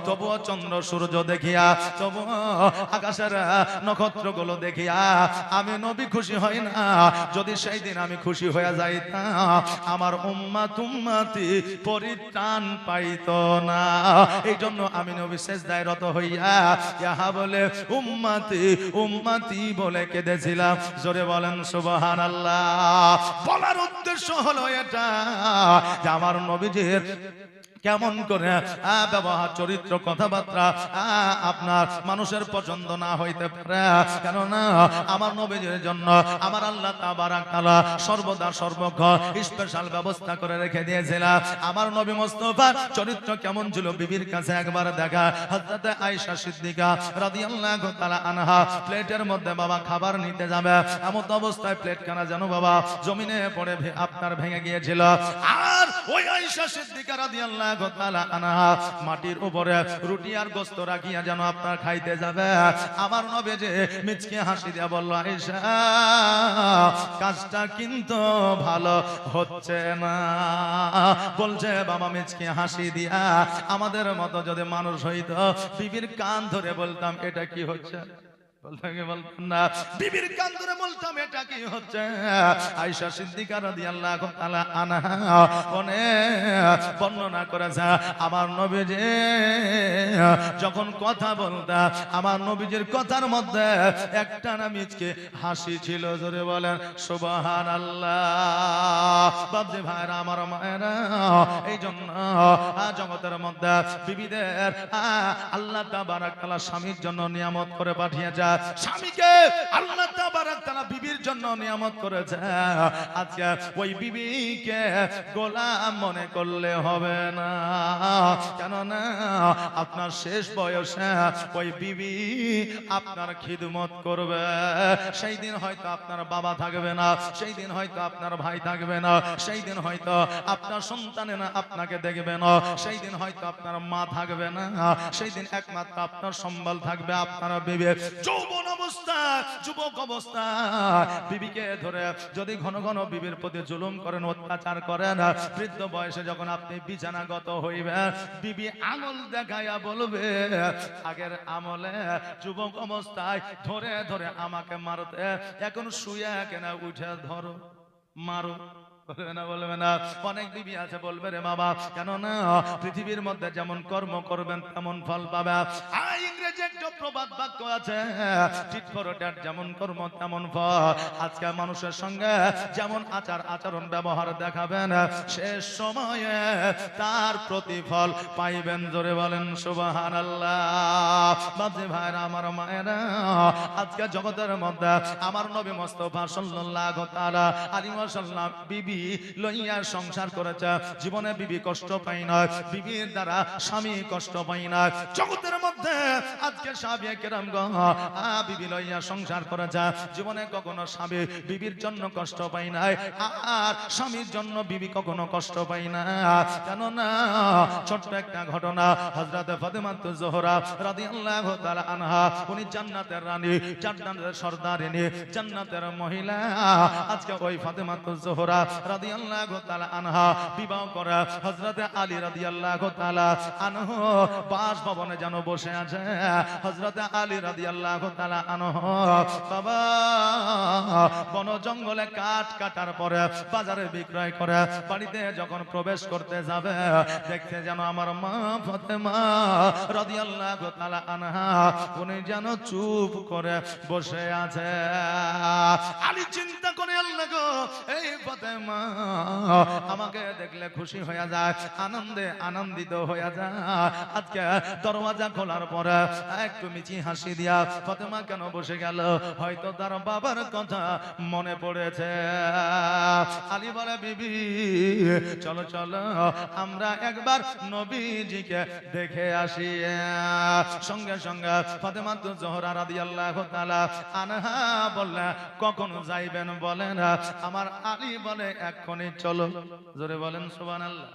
তবুও চন্দ্র সূর্য দেখিয়া, তবুও আকাশের নক্ষত্রগুলো দেখিয়া আমি নবী খুশি হই না। যদি সেই দিন আমি খুশি হয়ে যাইতাম, আমার উম্মাত উম্মতি পরিত্রাণ পাইতো না। এই জন্য আমি নবী সেজদায় রত হইয়া ইহা বলে উম্মতি উম্মতি বলে কেঁদেছিলাম। জোরে বলেন সুবহানাল্লাহ। বলার উদ্দেশ্য হলো এটা যে আমার নবীজির কেমন করে ব্যবহার, চরিত্র, কথাবার্তা আপনার মানুষের পছন্দ না হইতে পারে, কেননা আমার নবীর জন্য আমার আল্লাহ তাবারাক তাআলা সর্বদা সর্বক্ষণ স্পেশাল ব্যবস্থা করে রেখে দিয়েছিলেন। আমার নবী মুস্তাফার চরিত্র কেমন ছিল বিবির কাছে একবার দেখা। হযরত আয়েশা সিদ্দিকা রাদিয়াল্লাহু তাআলা আনহা প্লেটের মধ্যে বাবা খাবার নিতে যাবে, এমন অবস্থায় প্লেটখানা যেন বাবা জমিনে পড়ে আপনার ভেঙে গিয়েছিল। আর ওই আয়েশা সিদ্দিকা রাদিয়াল্লাহু তাআলা আনহা মাটির উপরে রুটি আর গোশত রাখিয়া যেন আপনার খাইতে যাবে, আমার নবী যে মিচকে হাসি দিয়া বলল, আয়েশা, কাজটা কিন্তু ভালো হচ্ছে না। বলছে বাবা মিচকে হাসি দিয়া, আমাদের মতো যদি মানুষ হইতো বিবির কান ধরে বলতাম এটা কি হচ্ছে, বলতাম না, বিবির কান ধরে বলতাম এটা কি হচ্ছে। আয়েশা সিদ্দিকা রাদিয়াল্লাহু তাআলা আনহা অনেক বর্ণনা করেছে, আমার নবীজি যখন কথা বলতা, আমার নবীজির কথার মধ্যে একটা না মিচকে হাসি ছিল। জোরে বলেন সুবহানাল্লাহ। বাপজি ভাইরা, আমার মায়েরা, এই জন্য জগতের মধ্যে বিবিদের আল্লাহ তাবারাক তাআলা স্বামীর জন্য নিয়ামত করে পাঠিয়েছে। স্বামীকে আল্লাহ তাবারাক তাআলা বিবির জন্য নিয়ামত করেছে। আজকে ওই বিবিকে গোলাম মনে করলে হবে না, কেননা আপনার শেষ বয়সে ওই বিবি আপনার খিদমত করবে। সেই দিন হয়তো আপনার বাবা থাকবে না, সেই দিন হয়তো আপনার ভাই থাকবে না, সেই দিন হয়তো আপনার সন্তানেরা আপনাকে দেখবে না, সেই দিন হয়তো আপনার মা থাকবে না, সেই দিন একমাত্র আপনার সম্বল থাকবে আপনার বিবি। যৌবন অবস্থা, যুবক অবস্থা বিবিকে ধরে যদি ঘন ঘন বিবির প্রতি জুলুম করেন, অত্যাচার করেন, বৃদ্ধ বয়সে যখন আপনি বিছানাগত হইবেন, বিবি আঙুল দেখাইয়া বলবে, আগের আমলে যুবক অবস্থায় ধরে ধরে আমাকে মারতে, এখন শুয়ে কেন উঠে ধরো, মারো। বলবে না, বলবে না। অনেক বিবি আছে বলবে রে বাবা, কেন না পৃথিবীর মধ্যে যেমন কর্ম করবেন তেমন ফল পাবে। ইংরেজি একটা প্রবাদ বাক্য আছে, টিট ফর ট্যাট, যেমন কর্ম তেমন ফল। আজকে মানুষের সঙ্গে যেমন আচার আচরণ ব্যবহার দেখাবেন, শেষ সময়ে তার প্রতিফল পাইবেন। জোরে বলেন সুবহানাল্লাহ। বাজে ভাইরা, আমার মায়েরা, আজকে জগতের মধ্যে আমার নবী মুস্তাফা সাল্লাল্লাহু তাআলা আলাইহি ওয়াসাল্লাম বিবি লইয়া সংসার করেছে। জীবনে বিবি কষ্ট পাই না, বিবির দ্বারা স্বামী কষ্ট পাই না। জগতের মধ্যে আজকে সাহাবায়ে কেরামগণ বিবি লইয়া সংসার করেছে। জীবনে কখনো স্বামী বিবির জন্য কষ্ট পাই না, আর স্বামীর জন্য বিবি কখনো কষ্ট পাই না। কেন না ছোট্ট একটা ঘটনা, হযরত ফাতেমাতুজ জোহরা রাদিয়াল্লাহু তাআলা আনহা, উনি জান্নাতের রানী, জান্নাতের সর্দারিনী, জান্নাতের মহিলা। আজকে ওই ফাতেমাতুজ জোহরা রাদিয়াল্লাহু তাআলা আনহা বিবাহ করে হযরত আলী রাদিয়াল্লাহু তাআলা আনহু বাসভবনে যেন বসে আছে। হযরত আলী রাদিয়াল্লাহু তাআলা আনহু বাবা বন জঙ্গলে কাঠ কাটার পরে বাজারে বিক্রয় করে বাড়িতে যখন প্রবেশ করতে যাবে, দেখতে যেন আমার মা ফাতেমা রাদিয়াল্লাহু তাআলা আনহা উনি যেন চুপ করে বসে আছে। আলী চিন্তা করে, আল্লাহ গো, এই ফাতেমা আমাকে দেখলে খুশি হয়ে যায়, আনন্দে আনন্দিত হয়ে যায়। আজকে দরওয়াজা খোলার পরে একটু মিচি হাসি দিয়া ফাতেমা কেন বসে গেল? হয়তো তার বাবার কথা মনে পড়েছে। আলী বলে, বিবি চলো চলো আমরা একবার নবীজিকে দেখে আসি। সঙ্গে সঙ্গে ফাতেমাতুজ জোহরা রাদিয়াল্লাহু তাআলা আনহা বললেন, কখন যাইবেন বলেন? আমার আলী বলে, এক্ষুনি চলো। জোরে বলেন সুবহানাল্লাহ।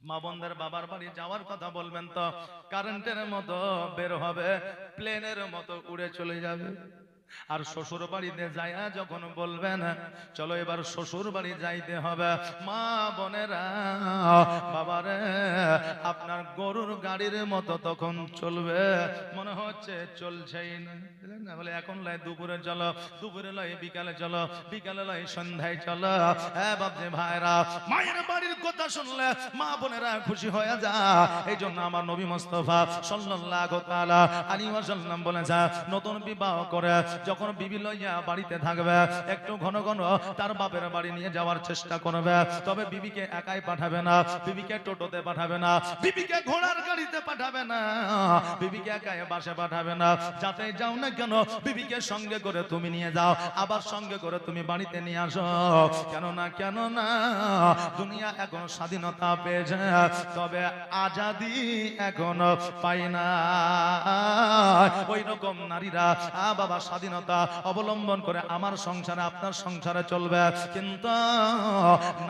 মা বোনদের বাবার বাড়ি যাওয়ার কথা বলবেন তো কারেন্টের মতো বের হবে, প্লেনের মতো উড়ে চলে যাবে। আর শ্বশুর বাড়িতে যাইয়া যখন বলবেন চলো এবার শ্বশুর বাড়ি যাইতে হবে, মা বোনেরা বাবারে আপনার গরুর গাড়ির মতো তখন চলবে, মনে হচ্ছে চলছেই না। বলে এখন লাই দুপুরে চলো, দুপুরে লাই বিকালে চলো, বিকালে লাই সন্ধ্যায় চলো। হ্যাঁ বাপজি ভাইরা, মায়ের বাড়ির কথা শুনলে মা বোনেরা খুশি হয়ে যায়। এই জন্য আমার নবী মুস্তাফা সাল্লাল্লাহু তাআলা আলাইহি ওয়াসাল্লাম বলেছে, নতুন বিবাহ করে যখন বিবি লইয়া বাড়িতে থাকবে, একটু ঘন ঘন তার বাপের বাড়ি নিয়ে যাওয়ার চেষ্টা করবে। তবে বিবিকে একাই পাঠাবে না, বিবিকে টোটোতে পাঠাবে না, বিবিকে ঘোড়ার গাড়িতে পাঠাবে না, বিবিকে একাই বাসে পাঠাবে না। যাতে যাও না কেন বিবিকে সঙ্গে করে তুমি নিয়ে যাও, আবার সঙ্গে করে তুমি বাড়িতে নিয়ে আসো। কেন না দুনিয়া এখন স্বাধীনতা পেয়েছে, তবে আজাদি এখনো পাই না। ওই রকম নারীরা বাবা স্বাধীনতা অবলম্বন করে আমার সংসারে আপনার সংসারে চলবে, কিন্তু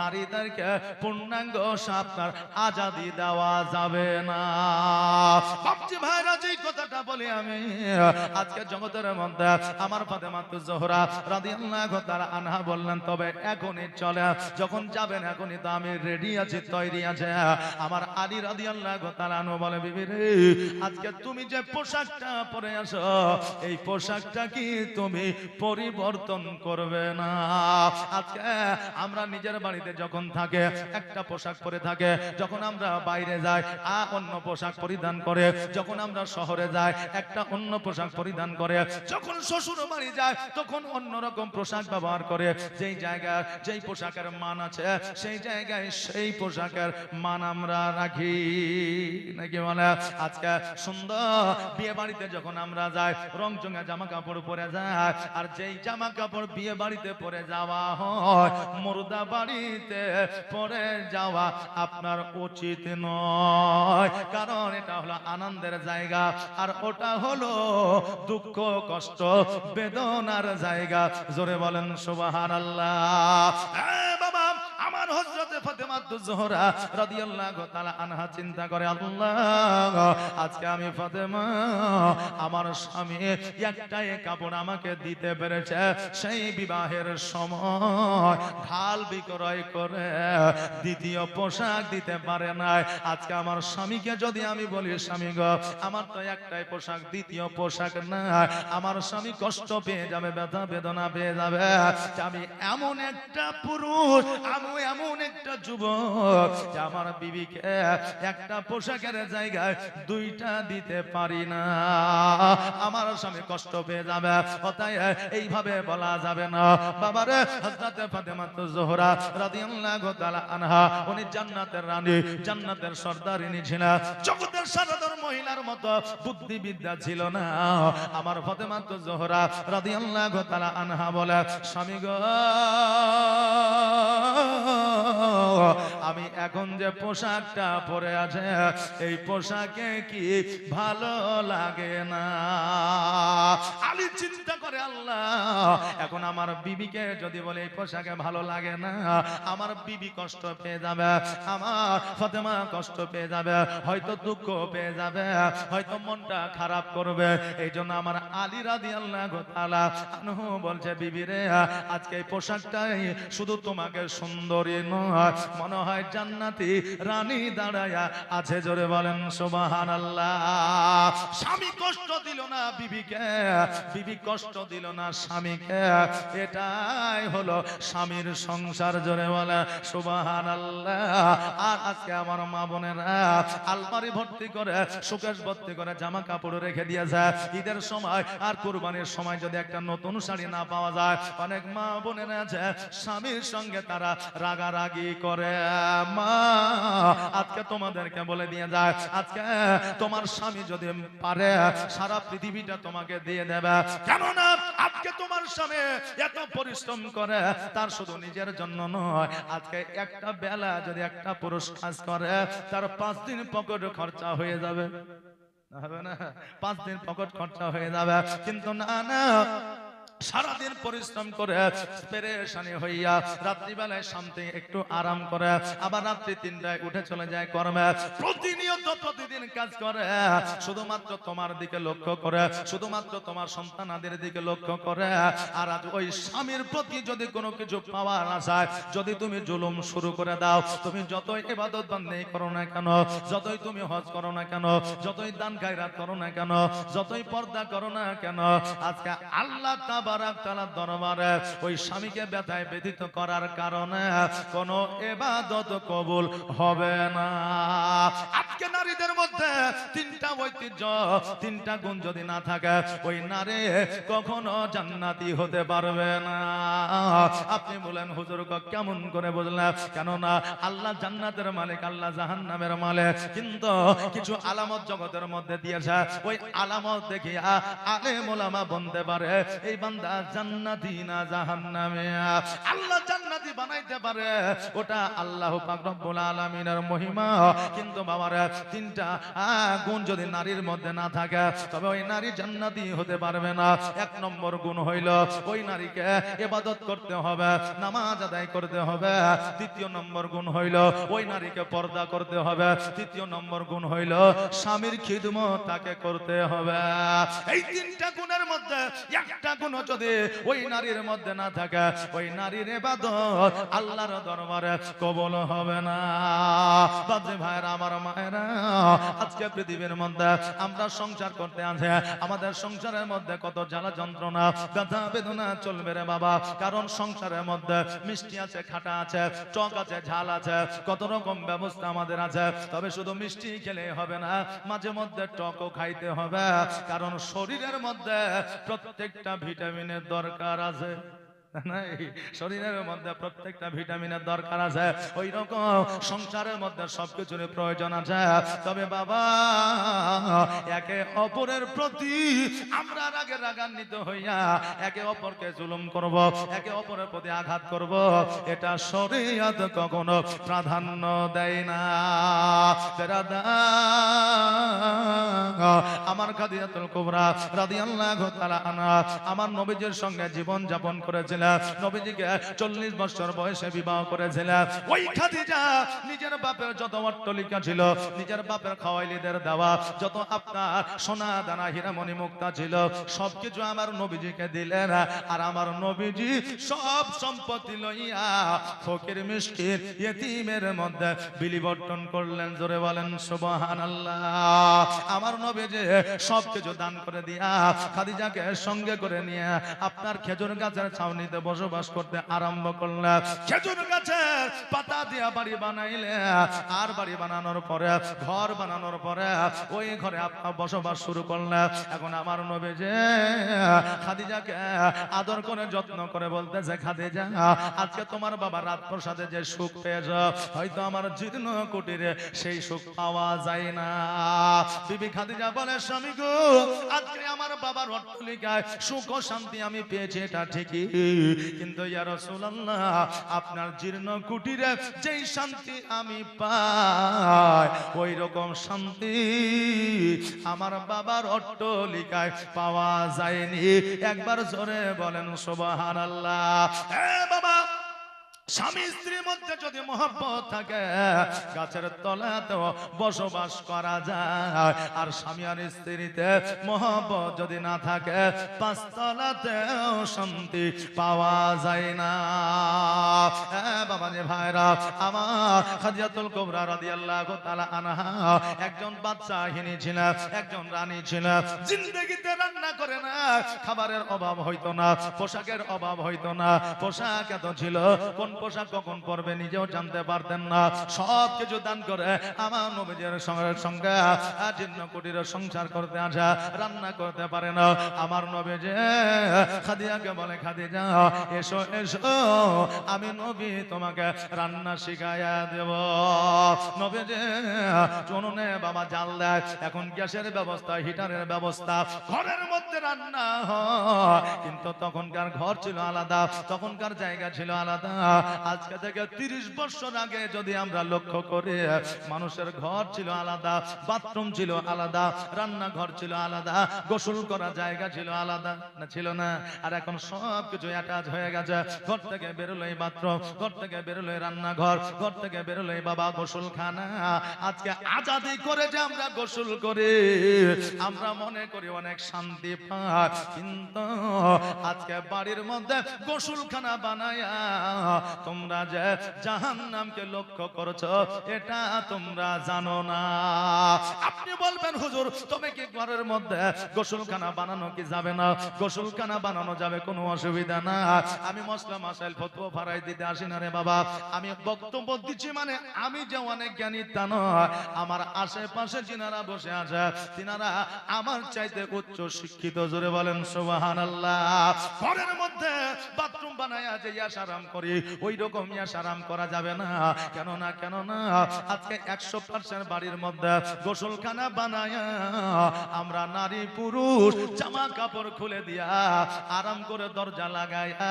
নারীদেরকে পূর্ণাঙ্গ আপনার আজাদি দেওয়া যাবে না। বাপজি ভাইরা, যে কথাটা বলি আমি আজকে জগতের মধ্যে আমার ফাতেমাতুজ জোহরা রাদিয়াল্লাহু তাআলা আনহা বললেন, তবে এখনই চলে, যখন যাবেন এখনই তো আমি রেডি আছি, তৈরি আছে। আমার আলী রাদিয়াল্লাহু তাআলা আনহু বলে, বিবি রে, আজকে তুমি যে পোশাকটা পরে আসো এই পোশাকটা কি তুমি পরিবর্তন করবে না? আজকে আমরা নিজের বাড়িতে যখন থাকে একটা পোশাক পরে থাকে, যখন আমরা বাইরে যাই অন্য পোশাক পরিধান করে, যখন আমরা শহরে যাই একটা অন্য পোশাক পরিধান করে, যখন শ্বশুর বাড়ি যায় তখন অন্যরকম পোশাক ব্যবহার করে। যেই জায়গায় যেই পোশাকের মান আছে সেই জায়গায় সেই পোশাকের মান আমরা রাখি নাকি? মানে আজকে সুন্দর বিয়ে বাড়িতে যখন আমরা যাই রংচঙা জামা কাপড় পরে যায়, আর যেই জামা কাপড় বিয়ে বাড়িতে পরে যাওয়া হয় মুর্দা বাড়িতে পরে যাওয়া আপনার উচিত নয়, কারণ এটা হলো আনন্দের জায়গা আর ওটা হলো দুঃখ কষ্ট বেদনার জায়গা। জোরে বলেন সুবহানাল্লাহ। বাবা আমার হযরতে ফাতেমা ফাতেমাতুজ জোহরা রাদিয়াল্লাহু তাআলা আনহা চিন্তা করে, আল্লাহ আজকে আমি ফাতেমা আমার স্বামী একটাই কাপড় আমাকে দিতে পেরেছে, সেই বিবাহের সময় ঢাল বিক্রয় করে দ্বিতীয় পোশাক দিতে পারে নাই। আজকে আমার স্বামীকে যদি আমি বলি, স্বামী গো আমার তো একটাই পোশাক, দ্বিতীয় পোশাক না, আমার স্বামী কষ্ট পেয়ে যাবে, ব্যথা বেদনা পেয়ে যাবে। আমি এমন একটা পুরুষ, আমি এমন একটা যুবক যে আমার বিবিকে একটা পোশাকের জায়গায় দুইটা দিতে পারি না, আমার স্বামী কষ্ট পেয়ে যাবে। তাই এইভাবে বলা যাবে না। বাবারে হযরত ফাতেমাতুজ জোহরা রাদিয়াল্লাহু তাআলা আনহা উনি জান্নাতের রানী, জান্নাতের সর্দারিনী ছিলেন। জগতের সাধারণ মহিলার মতো বুদ্ধিবিদ্যা ছিল না। আমার ফাতেমাতুজ জোহরা রাদিয়াল্লাহু তাআলা আনহা বলে, স্বামী গো আমি এখন যে পোশাকটা পরে আছে এই পোশাকে কি ভালো লাগে না। আলী চিন্তা করে, আল্লাহ এখন আমার বিবিকে যদি বলে এই পোশাকে ভালো লাগে না, আমার বিবি কষ্ট পেয়ে যাবে, আমার ফাতেমা কষ্ট পেয়ে যাবে, হয়তো দুঃখ পেয়ে যাবে, হয়তো মনটা খারাপ করবে। এই জন্য আমার আলী রাদিয়াল্লাহু তাআলা আনহু বলছে, বিবি রে আজকে এই পোশাকটাই শুধু তোমাকে সুন্দরী নয়, মনে হয় জান্নাতি রানী দাঁড়ায়া আছে। জোরে বলেন সুবহানাল্লাহ। স্বামী কষ্ট দিল না বিবিকে, বিবি কষ্ট দিল না স্বামীকে, এটাই হলো স্বামীর সংসার। জোরে বলে সুবহানাল্লাহ। আর আজকে আমার মা বোনেরা আলমারি ভর্তি করে, শোকেস ভর্তি করে জামা কাপড় রেখে দিয়েছে। ঈদের সময় আর কুরবানির সময় যদি একটা নতুন শাড়ি না পাওয়া যায়, অনেক মা বোনেরা আছে স্বামীর সঙ্গে তারা রাগারাগি করে। মা আজকে তোমাদেরকে বলে দিয়ে যায়, আজকে তোমার স্বামী যদি পারে সারা পৃথিবীটা তোমাকে দিয়ে দেবে, কেননা আজকে তোমার স্বামী এত পরিশ্রম করে, তার শুধু নিজের জন্য নয়, আজকে একটা বেলা যদি একটা পুরুষ কাজ করে তার 5 দিন পকেট খরচা হয়ে যাবে, হবে না? 5 দিন পকেট খরচা হয়ে যাবে। কিন্তু না না, সারাদিন পরিশ্রম করে পেরেশানি হইয়া রাত্রিবেলায় শান্তি একটু আরাম করে, আবার রাত্রি 3টায় উঠে চলে যায় কর্মে, প্রতিনিয়ত প্রতিদিন কাজ করে, শুধুমাত্র তোমার দিকে লক্ষ্য করে, শুধুমাত্র তোমার সন্তানাদের দিকে লক্ষ্য করে। আর আজ ওই স্বামীর প্রতি যদি কোনো কিছু পাওয়ার আশায় যদি তুমি জুলুম শুরু করে দাও, তুমি যতই ইবাদত বন্দেগি করো না কেন, যতই তুমি হজ করো না কেন, যতই দান খায়রাত করো না কেন, যতই পর্দা করো না কেন, আজকে আল্লাহ তাবারক তাআলার দরবারে ওই স্বামীকে ব্যথায় ব্যথিত করার কারণে কোনো ইবাদত কবুল হবে না। আজকে নারীদের মধ্যে 3টা ঐতিহ্য, 3টা গুণ যদি না থাকে, ওই নারী কখনো জান্নাতি হতে পারবে না। আপনি বলেন হুজুর কেমন করে বুঝলেন? কেননা আল্লাহ জান্নাতের মালিক, আল্লাহ জাহান্নামের মালিক, কিন্তু কিছু আলামত জগতের মধ্যে দিয়েছে। ওই আলামত দেখিয়া আলেম ওলামা বলতে পারে এই বান্দা জান্নাতি না জাহান্নামী। আল্লাহ জান্নাতি বানাইতে পারে, ওটা আল্লাহ পাক রব্বুল আলামিনের মহিমা। কিন্তু বাবারা 3টা গুণ যদি নারীর মধ্যে না থাকে, তবে ওই নারী জান্নাতি হতে পারবে না। 1 নম্বর গুণ হইল ওই নারীকে ইবাদত করতে হবে, নামাজ আদায় করতে হবে। 2য় নম্বর গুণ হইল ওই নারীকে পর্দা করতে হবে। 3য় নম্বর গুণ হইল স্বামীর খিদমত তাকে করতে হবে। এই 3টা গুণের মধ্যে একটা গুণ যদি ওই নারীর মধ্যে না থাকে, ওই নারীর ইবাদত আল্লাহর দরবারে কবুল হবে না। বাজে ভাইরা, আমার মায়েরা, আজকে পৃথিবীর মধ্যে আমরা সংসার করতে আছে, আমাদের সংসারের মধ্যে কত জ্বালা যন্ত্রণা ব্যথা বেদনা চলবে রে বাবা। কারণ সংসারের মধ্যে মিষ্টি আছে, খাটা আছে, টক আছে, ঝাল আছে, কত রকম ব্যবস্থা আমাদের আছে। তবে শুধু মিষ্টি খেলে হবে না, মাঝে মধ্যে টকও খাইতে হবে। কারণ শরীরের মধ্যে প্রত্যেকটা ভিটামিনের দরকার আছে। শরীরের মধ্যে প্রত্যেকটা ভিটামিনের দরকার আছে, ওই রকম সংসারের মধ্যে সবকিছুর প্রয়োজন আছে। তবে বাবা, একে অপরের প্রতি আমরা রাগান্বিত হইয়া একে অপরকে জুলুম করব, একে অপরের প্রতি আঘাত করব, এটা শরীয়ত কখনো প্রাধান্য দেয় না। আমার খাদিজাতুল কুবরা রাদিয়াল্লাহু তাআলা আনহা আমার নবীজির সঙ্গে জীবন যাপন করেছিলেন। নবীজিকে 40 বছর বয়সে বিবাহ করেছিলেন। ওই খাদিজা নিজের বাপের যত অট্টালিকা ছিল, নিজের বাপের খাওয়াইলিদের দেওয়া যত আপনার সোনা দানা হীরামণি মুক্তা ছিল, সবকিছু আমার নবীজিকে দিলেন। আর আমার নবীজি সব সম্পত্তি লইয়া ফকির মিসকিন ইয়েতিমের মধ্যে বিলিবর্তন করলেন। জোরে বলেন সুবহানাল্লাহ। আমার নবীজি সবকিছু দান করে দিয়া খাদিজাকে সঙ্গে করে নিয়ে আপনার খেজুর গাছের ছাউনিতে বসবাস করতে আরম্ভ করলেন। খেজুর গাছের পাতা দিয়া বাড়ি বানাইলে, আর বাড়ি বানানোর পরে ঘর বানানোর পরে ওই ঘরে আপনার বসবাস শুরু করলেন। এখন আমার নবীজি খাদিজাকে আদর করে যত্ন করে বলতেছে, খাদিজা আজকে তোমার বাবা রাত প্রসাদে যে সুখ পেয়েছ, হয়তো আমার জীর্ণ কুটিরে সেই সুখ পাওয়া যায় না। বিবি খাদিজা বলে, স্বামী গো, আজকে আমার বাবার অট্টালিকায় সুখ ও শান্তি আমি পেয়েছি, এটা ঠিকই, কিন্তু ইয়া রাসূলুল্লাহ আপনার জীর্ণ কুটিরে যেই শান্তি আমি পাই, ওই রকম শান্তি আমার বাবার অট্টালিকায় পাওয়া যায়নি। একবার জোরে বলেন সুবহানাল্লাহ। হে বাবা, স্বামী স্ত্রীর মধ্যে যদি মহব্বত থাকে, গাছের তলাতেও বসবাস করা যায়। আর স্বামী আর স্ত্রীতে মহব্বত যদি না থাকে, পাঁচতলাতেও শান্তি পাওয়া যায় না। বাবা যে ভাইরা আমার, খাদিজাতুল কুবরা রাদিয়াল্লাহু তাআলা আনহা একজন বাদশাহিনী ছিলেন, একজন রানী ছিলেন। জিন্দেগিতে রান্না করে না, খাবারের অভাব হইতো না, পোশাকের অভাব হইতো না। পোশাক এত ছিল, কোন পোশাক কখন পরবে নিজেও জানতে পারতেন না। সব কিছু দান করে আমার নবীজির সঙ্গে জীর্ণ কুটিরে সংসার করতে আসা, রান্না করতে পারে না। আমার নবীজি খাদিজাকে বলে, খাদিজা এসো এসো, আমি নবী তোমাকে রান্না শিখাইয়া দেব। নবীজি উনুনে বাবা জাল দেয়, এখন গ্যাসের ব্যবস্থা, হিটারের ব্যবস্থা, ঘরের মধ্যে রান্না হয়। কিন্তু তখনকার ঘর ছিল আলাদা, তখনকার জায়গা ছিল আলাদা। আজকে থেকে 30 বছর আগে যদি আমরা লক্ষ্য করি, মানুষের ঘর ছিল আলাদা, বাথরুম ছিল আলাদা, রান্নাঘর ছিল আলাদা, গোসল করা জায়গা ছিল আলাদা, না ছিল না? আর এখন সব কিছু অ্যাটাচ হয়ে গেছে। ঘর থেকে বেরোলেই বাথরুম, ঘর থেকে বেরোলেই রান্নাঘর, ঘর থেকে বেরোলেই বাবা গোসলখানা। আজকে আজাদি করে যে আমরা গোসল করি, আমরা মনে করি অনেক শান্তি পাই, কিন্তু আজকে বাড়ির মধ্যে গোসলখানা বানায়া তোমরা যে জাহান্নামকে লক্ষ্য করছো, এটা তোমরা জানো না। আপনি বলবেন, হুজুর তবে কি ঘরের মধ্যে গোসলখানা বানানো কি যাবে না? গোসলখানা বানানো যাবে, কোনো অসুবিধা না। আমি মসলা মাসাইল ফতোয়া ফারাই দিতে আসি না রে বাবা, আমি বক্তব্য দিচ্ছি। মানে আমি যে অনেক জ্ঞানী তা নয়, আমার আশেপাশে যিনারা বসে আছে তিনারা আমার চাইতে উচ্চ শিক্ষিত। জোরে বলেন সুবহানাল্লাহ। ঘরের মধ্যে বাথরুম বানায়া যে ইয়াশারাম করি, ওই রকম ইয়াশারাম করা যাবে না। কেন না আজকে 100% বাড়ির মধ্যে গোসলখানা বানায়া আমরা নারী পুরুষ জামা কাপড় খুলে দিয়া আরাম করে দরজা লাগাইয়া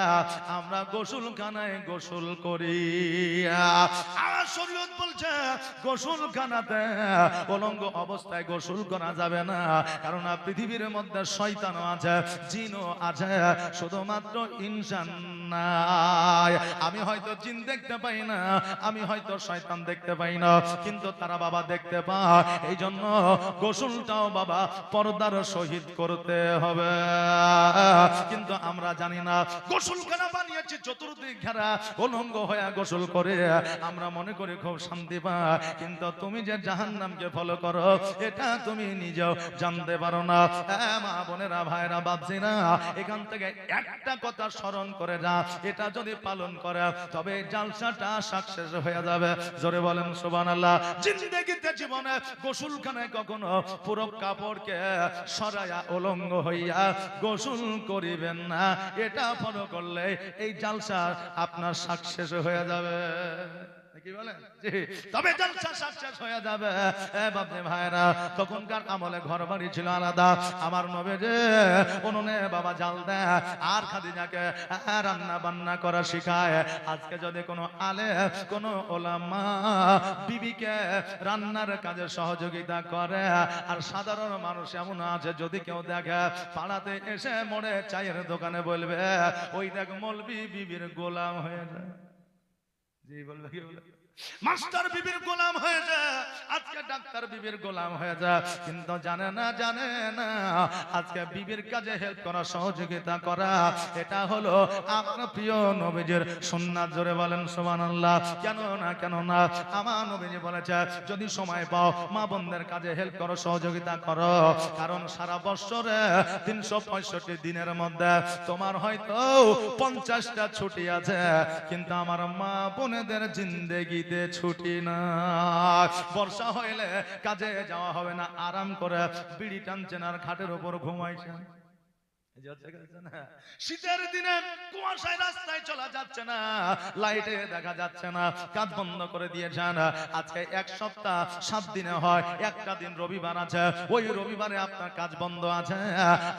আমরা গোসলখানায় গোসল করি। আর শরীয়ত বলছে গোসলখানাতে উলঙ্গ অবস্থায় গোসল করা যাবে না, কারণ পৃথিবীর মধ্যে শয়তানও আছে, জিনও আছে, শুধুমাত্র ইনসান নাই। আমি হয়তো জিন দেখতে পাই না, আমি হয়তো শয়তান দেখতে পাই না, কিন্তু তারা বাবা দেখতে পায়। এই জন্য গোসলটাও বাবা পর্দার সহিত করতে হবে। কিন্তু আমরা জানি না, গোসলখানা বানিয়েছি চতুর্দিক ঘেরা, উলঙ্গ হয়ে গোসল করে আমরা মনে করি খুব শান্তি পাই, কিন্তু তুমি যে জাহান্নামকে ফলো করো এটা তুমি নিজেও জানতে পারো না। মা বোনেরা, ভাইরা, বাপজিরা, এখান থেকে একটা কথা স্মরণ করে যা, এটা যদি পালন করে তবে জালসাটা সাকসেস হয়ে যাবে। জোরে বলেন সুবহানাল্লাহ। জিন্দেগিতে জীবনে গোসলখানায় কখনো পুরো কাপড়কে সরায়া উলঙ্গ হইয়া গোসল করিবেন না। এটা ফলো করলে এই জালসা আপনার সাকসেস হয়ে যাবে। কি বলেন? জি। তবে জলসা সাকসেস হয়ে যাবে বাপরে ভাইরা। তখনকার আমলে ঘর বাড়ি ছিল আলাদা। আমার নবী যে উনুনে বাবা জাল দেয় আর খাদিজাকে রান্না বান্না করা শিখায়। আজকে যদি কোনো আলেম কোনো ওলামা বিবিকে রান্নার কাজে সহযোগিতা করে আর সাধারণ মানুষ এমন আছে যদি কেউ দেখে পাড়াতে এসে মোড়ে চায়ের দোকানে বলবে ওই দেখ মৌলবি বিবির গোলাম হয়ে যায়। জি বলবে কি বলে? মাস্টার বিবির গোলাম হয়ে যায়, আজকে ডাক্তার বিবির গোলাম হয়ে যায়। কিন্তু জানে না আজকে বিবির কাজে হেল্প করা সহযোগিতা করা এটা হলো আমার প্রিয় নবীজির সুন্নাত। জোরে বলেন সুবহানাল্লাহ। কেন না আমার নবীজি বলেছে যদি সময় পাও মা বোনদের কাজে হেল্প করো সহযোগিতা করো। কারণ সারা বছরে 365 দিনের মধ্যে তোমার হয়তো 50টা ছুটি আছে, কিন্তু আমার মা বোনেদের জিন্দেগি ছুটি না। বর্ষা হইলে কাজে যাওয়া হবে না, আরাম করে বিড়ি টানছেন আর খাটের উপর ঘুমাইছেন। শীতের দিনে কুয়াশায় রাস্তায় চলা যাচ্ছে না, লাইটে দেখা যাচ্ছে না, কাজ বন্ধ করে দিয়েছেন। আজকে এক সপ্তাহ 7 দিনে হয় একটা দিন রবিবার আছে, ওই রবিবারে আপনার কাজ বন্ধ আছে।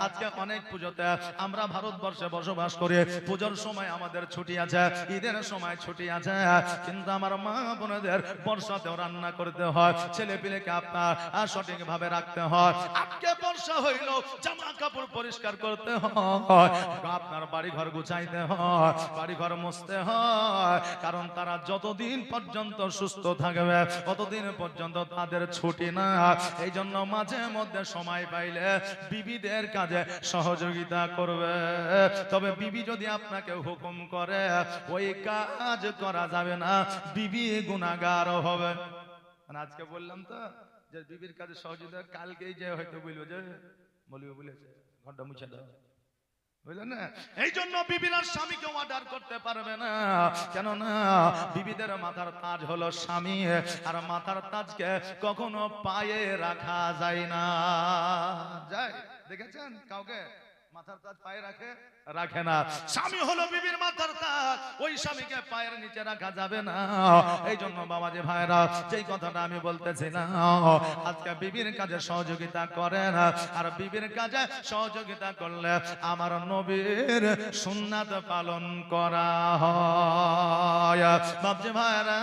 আজকে অনেক পুজোতে আমরা ভারতবর্ষে বসবাস করি, পুজোর সময় আমাদের ছুটি আছে, ঈদের সময় ছুটি আছে, কিন্তু আমার মা বোনেদের বর্ষাতেও রান্না করতে হয়, ছেলে পিলেকে আপনার সঠিক ভাবে রাখতে হয়। আজকে বর্ষা হইল জামা কাপড় পরিষ্কার করতে হয়, আপনার বাড়ি ঘর গুছাইতে হয়, বাড়ি ঘর মুছতে হয়। কারণ তারা যতদিন পর্যন্ত সুস্থ থাকবে ততদিন পর্যন্ত তাদের ছুটি না। এই জন্য মাঝে মধ্যে সময় পাইলে বিবিদের কাজে সহযোগিতা করবে। তবে বিবি যদি আপনাকে হুকুম করে ওই কাজ করা যাবে না, বিবি গুনাহগার হবে। আজকে বললাম তো যে বিবির কাজে সহযোগিতা, কালকেই যে হয়তো বলবো যে বলবে বলেছে ঘরটা মুছে দাও, বুঝলেন না? এই জন্য বিবিরা স্বামীকে অর্ডার করতে পারবে না। কেন না বিবিদের মাথার তাজ হলো স্বামী, আর মাথার তাজকে কখনো পায়ে রাখা যায় না। যায় দেখেছেন কাউকে মাথার তাজ পায়ে রাখে না? স্বামী হলো বিবির মাথার তাজ, ওই স্বামীকে পায়ের নিচে রাখা যাবে না। এই জন্য বাবাজি ভাইরা যেই কথাটা আমি বলতেছিলাম, আজকে বিবির কাজে সহযোগিতা করেন, আর বিবির কাজে সহযোগিতা করলে আমার নবীর সুন্নাত পালন করা হয়। বাবাজি ভাইরা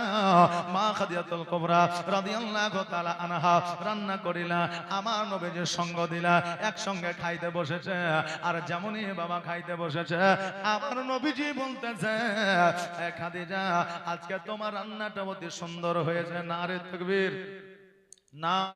মা খাদিজাতুল কুবরা রাদিয়াল্লাহু তাআলা আনহা রান্না করিলা, আমার নবীর সঙ্গ দিলা, একসঙ্গে খাইতে বসেছে। আর যেমনই বাবা খাইতে বসেছে আমার নবীজি বলতেছে খাদিজা আজকে তোমার রান্নাটা অতি সুন্দর হয়েছে। নারে তাকবীর, না